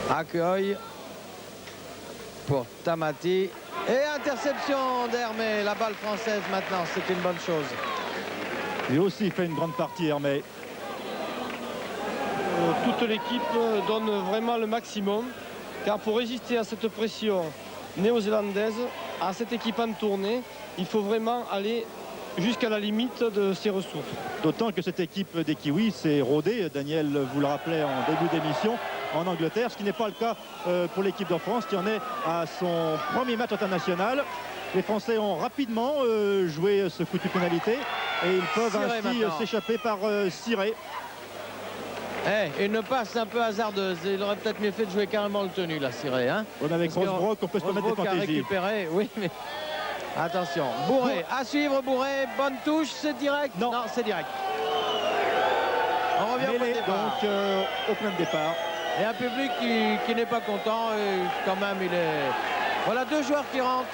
Accueil pour Tamati. Et interception d'Hermé. La balle française maintenant, c'est une bonne chose. Lui aussi fait une grande partie, Hermé. Toute l'équipe donne vraiment le maximum. Car pour résister à cette pression néo-zélandaise, à cette équipe en tournée, il faut vraiment aller jusqu'à la limite de ses ressources. D'autant que cette équipe des Kiwis s'est rodée, Daniel vous le rappelait en début d'émission, en Angleterre, ce qui n'est pas le cas pour l'équipe de France qui en est à son premier match international. Les Français ont rapidement joué ce coup de pénalité et ils peuvent ainsi s'échapper par Ciré. Une passe un peu hasardeuse. Il aurait peut-être mieux fait de jouer carrément le tenu là, Ciré. Hein, avec Rosebrook, on peut se permettre des fantaisies. Récupéré, oui, mais attention. Bourré, à suivre Bourré. Bonne touche, c'est direct. Non, c'est direct. On revient au point de départ. Donc au point de départ. Et un public qui n'est pas content. Et quand même, il est... Voilà deux joueurs qui rentrent.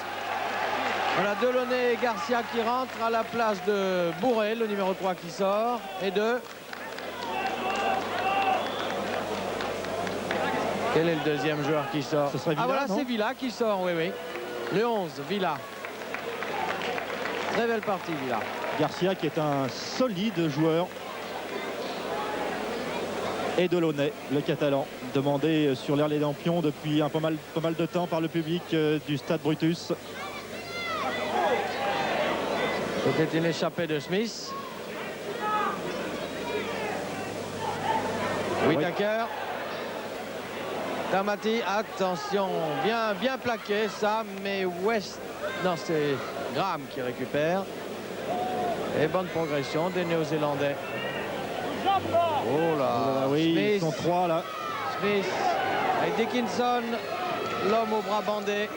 Voilà Delaunay et Garcia qui rentrent à la place de Bourré, le numéro 3 qui sort. Et de... Quel est le deuxième joueur qui sort? Ce serait Villa, voilà, c'est Villa qui sort, oui, oui. Le 11, Villa. Très belle partie, Villa. Garcia qui est un solide joueur. Et Delaunay, le Catalan, demandé sur l'air les lampions depuis pas mal de temps par le public du stade Brutus. C'était une échappée de Smith. Whittaker. Tamati, attention, bien plaqué ça, mais West, non c'est Graham qui récupère. Et bonne progression des Néo-Zélandais. Oh là, oui, Smith, ils sont 3 là. Smith avec Dickinson, l'homme au bras bandé.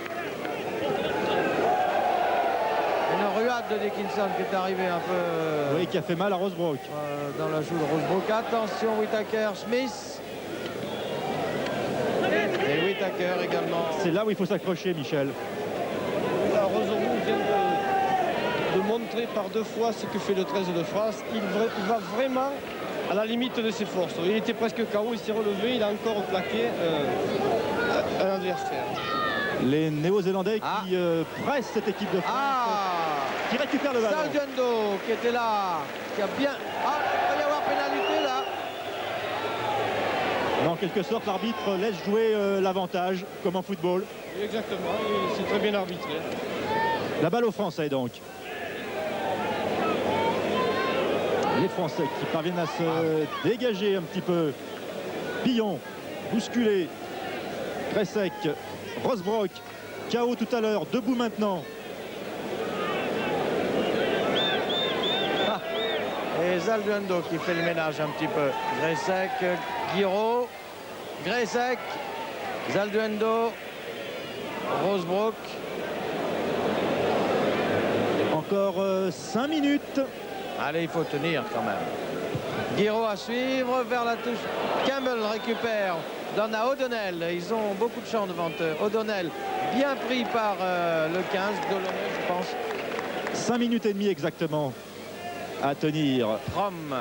Une ruade de Dickinson qui est arrivé un peu... Oui, qui a fait mal à Rosebrook. Dans la joue de Rosebrook. Attention, Whittaker, Smith. Et Whittaker également. C'est là où il faut s'accrocher, Michel. Rosebrook vient de montrer par 2 fois ce que fait le 13 de France. Il va vraiment à la limite de ses forces. Il était presque KO, il s'est relevé, il a encore plaqué un adversaire. Les Néo-Zélandais qui pressent cette équipe de France, qui récupère le ballon. Salduendo qui était là, qui a bien... il va y avoir pénalité là. En quelque sorte, l'arbitre laisse jouer l'avantage, comme en football. Exactement, c'est très bien arbitré. La balle aux Français donc. Les Français qui parviennent à se dégager un petit peu. Pillon, bousculé. Gressek, Rosebrook, KO tout à l'heure, debout maintenant. Et Salduendo qui fait le ménage un petit peu. Gressek, Guiraud, Gressek, Salduendo, Rosebrook. Encore 5 minutes. Allez, il faut tenir quand même. Guiraud à suivre vers la touche. Campbell récupère. Donne à O'Donnell. Ils ont beaucoup de champs devant eux. O'Donnell bien pris par le 15. Delaunay, je pense. 5 minutes et demie exactement. à tenir. From.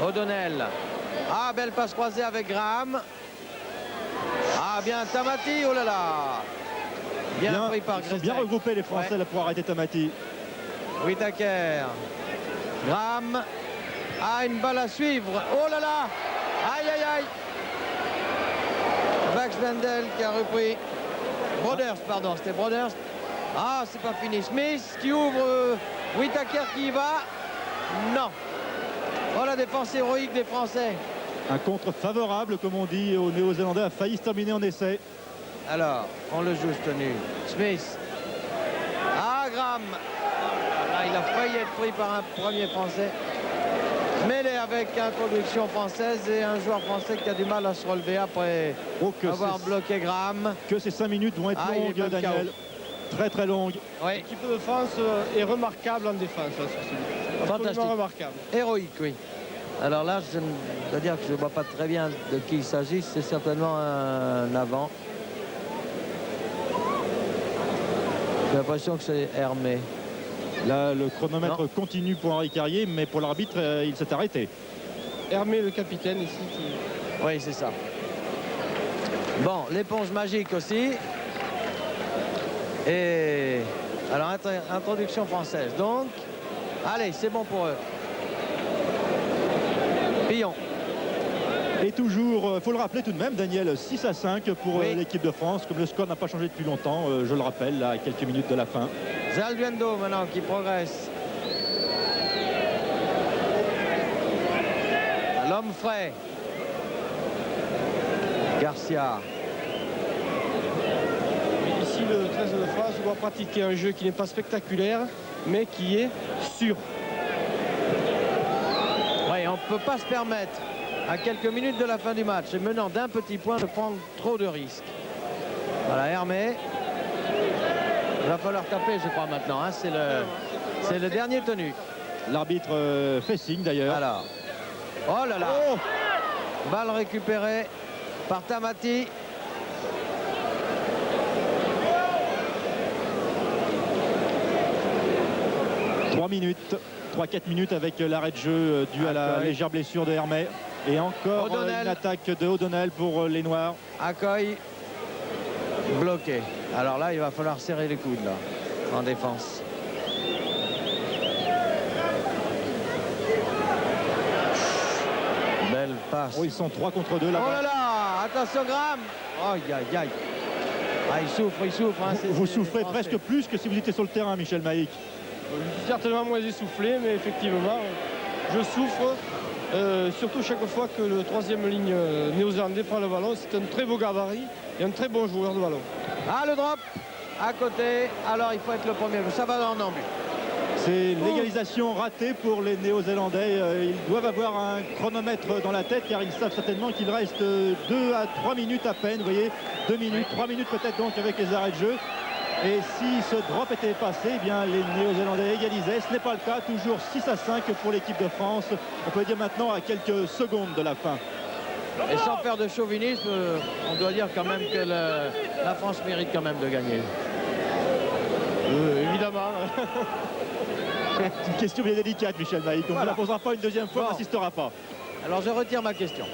O'Donnell. Ah, belle passe croisée avec Graham. Ah, bien Tamati, oh là là. Bien pris par Ils sont Gressek. bien regroupés les Français là, pour arrêter Tamati. Whittaker. Graham. Ah, une balle à suivre. Oh là là. Aïe, aïe, aïe. Vax Bendel qui a repris. Broders, pardon, c'était Broders. Ah, c'est pas fini. Smith qui ouvre. Whittaker qui y va. Non. Oh, la défense héroïque des Français. Un contre favorable, comme on dit, aux Néo-Zélandais, a failli se terminer en essai. Alors, on le joue ce tenu. Smith. Ah, Graham. Là, il a failli être pris par un premier Français. Mêlé avec introduction française et un joueur français qui a du mal à se relever après avoir bloqué Graham. Que ces 5 minutes vont être longues, Daniel. Très très longues. Oui. L'équipe de France est remarquable en défense. Là, sur ce Fantastique. Remarquable. Héroïque, oui. Alors là, je dois dire que je ne vois pas très bien de qui il s'agit. C'est certainement un avant. J'ai l'impression que c'est Hermé. Là, le chronomètre continue pour Henri Carrier, mais pour l'arbitre, il s'est arrêté. Hermé, le capitaine ici. Oui, c'est ça. Bon, l'éponge magique aussi. Et alors, introduction française. Donc, allez, c'est bon pour eux. Pillon. Et toujours, il faut le rappeler tout de même, Daniel, 6-5 pour l'équipe de France. Comme le score n'a pas changé depuis longtemps, je le rappelle, là, à quelques minutes de la fin. Zalduendo maintenant qui progresse. L'homme frais. Garcia. Ici, le 13 de France doit pratiquer un jeu qui n'est pas spectaculaire, mais qui est sûr. Oui, on ne peut pas se permettre, à quelques minutes de la fin du match, et menant d'un petit point, de prendre trop de risques. Voilà, Hermé. Il va falloir taper, je crois, maintenant. Hein. C'est le dernier tenu. L'arbitre fait signe, d'ailleurs. Alors. Oh là là. Oh, balle récupérée par Tamati. Minutes, 3-4 minutes avec l'arrêt de jeu dû à la légère blessure de Hermé. Et encore une attaque de O'Donnell pour les Noirs. Accueil bloqué. Alors là, il va falloir serrer les coudes là, en défense. Belle passe. Oh, ils sont 3 contre 2 là-bas. Oh là là, attention Graham. Aïe, aïe, aïe. Ah, il souffre, il souffre. Hein, vous souffrez presque plus que si vous étiez sur le terrain, Michel Maïc. Je suis certainement moins essoufflé, mais effectivement, je souffre. Surtout chaque fois que le troisième ligne néo-zélandais prend le ballon. C'est un très beau gabarit et un très bon joueur de ballon. Ah, le drop à côté. Alors, il faut être le premier. Ça va dans but. C'est l'égalisation ratée pour les Néo-Zélandais. Ils doivent avoir un chronomètre dans la tête car ils savent certainement qu'il reste 2 à 3 minutes à peine. Vous voyez, 2 minutes, 3 minutes peut-être donc avec les arrêts de jeu. Et si ce drop était passé, eh bien les Néo-Zélandais égalisaient. Ce n'est pas le cas, toujours 6-5 pour l'équipe de France. On peut dire maintenant à quelques secondes de la fin. Et sans faire de chauvinisme, on doit dire quand même que la France mérite quand même de gagner. Évidemment. C'est une question bien délicate, Michel Maïc. On ne la posera pas une deuxième fois, on n'insistera pas. Alors je retire ma question.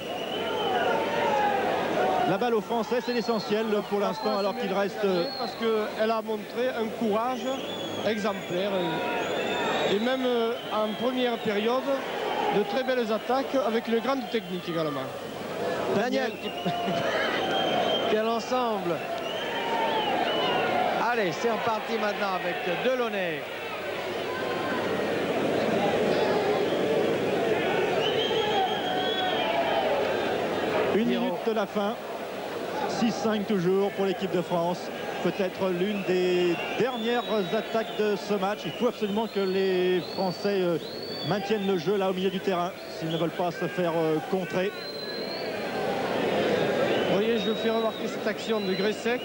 La balle aux Français, c'est l'essentiel pour l'instant, alors qu'il reste... Parce qu'elle a montré un courage exemplaire. Et même en première période, de très belles attaques avec une grande technique également. Daniel. Quel ensemble. Allez, c'est reparti maintenant avec Delaunay. Une minute de la fin. 6-5 toujours pour l'équipe de France. Peut-être l'une des dernières attaques de ce match. Il faut absolument que les Français maintiennent le jeu là au milieu du terrain s'ils ne veulent pas se faire contrer. Vous voyez, je fais remarquer cette action de Gressek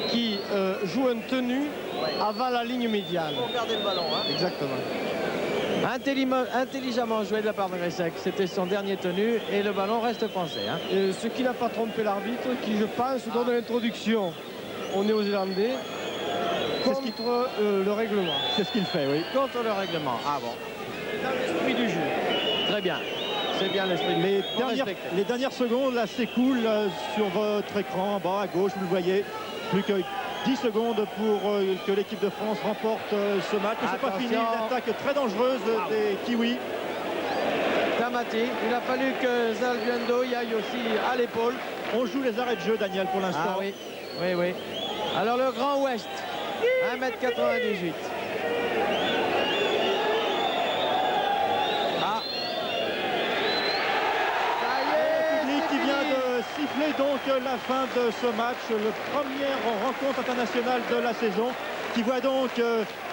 qui joue un tenu avant la ligne médiane. Pour garder le ballon. Hein. Exactement. Intelligemment joué de la part de Gressek. C'était son dernier tenu et le ballon reste français. Hein. Ce qui n'a pas trompé l'arbitre, qui je pense donne l'introduction aux Néo-Zélandais contre le règlement. C'est ce qu'il fait, oui. Contre le règlement. Ah bon. dans l'esprit du jeu. Très bien. C'est bien l'esprit. Les dernières secondes là s'écoulent sur votre écran en bas à gauche, vous le voyez. Plus que 10 secondes pour que l'équipe de France remporte ce match. Mais c'est pas fini, une attaque très dangereuse des Kiwis. Tamati, il a fallu que Zalbiendo y aille aussi à l'épaule. On joue les arrêts de jeu, Daniel, pour l'instant. Ah oui, oui, oui. Alors le Grand Ouest, 1m98. Ah. Ça y est, Le public qui vient de siffler donc la fin de ce match, le première rencontre internationale de la saison, qui voit donc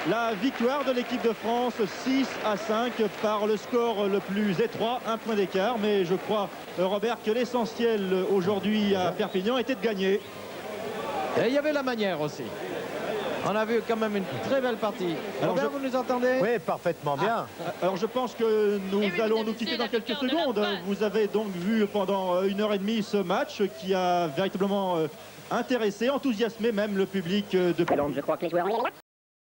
la victoire de l'équipe de France 6-5 par le score le plus étroit, un point d'écart. Mais je crois, Robert, que l'essentiel aujourd'hui à Perpignan était de gagner. Et il y avait la manière aussi. On a vu quand même une très belle partie. Alors Robert, vous nous entendez? Oui, parfaitement bien. Alors je pense que nous allons nous quitter dans quelques secondes. Vous avez donc vu pendant 1h30 ce match qui a véritablement intéressé, enthousiasmé même le public de... Donc je crois que les joueurs ont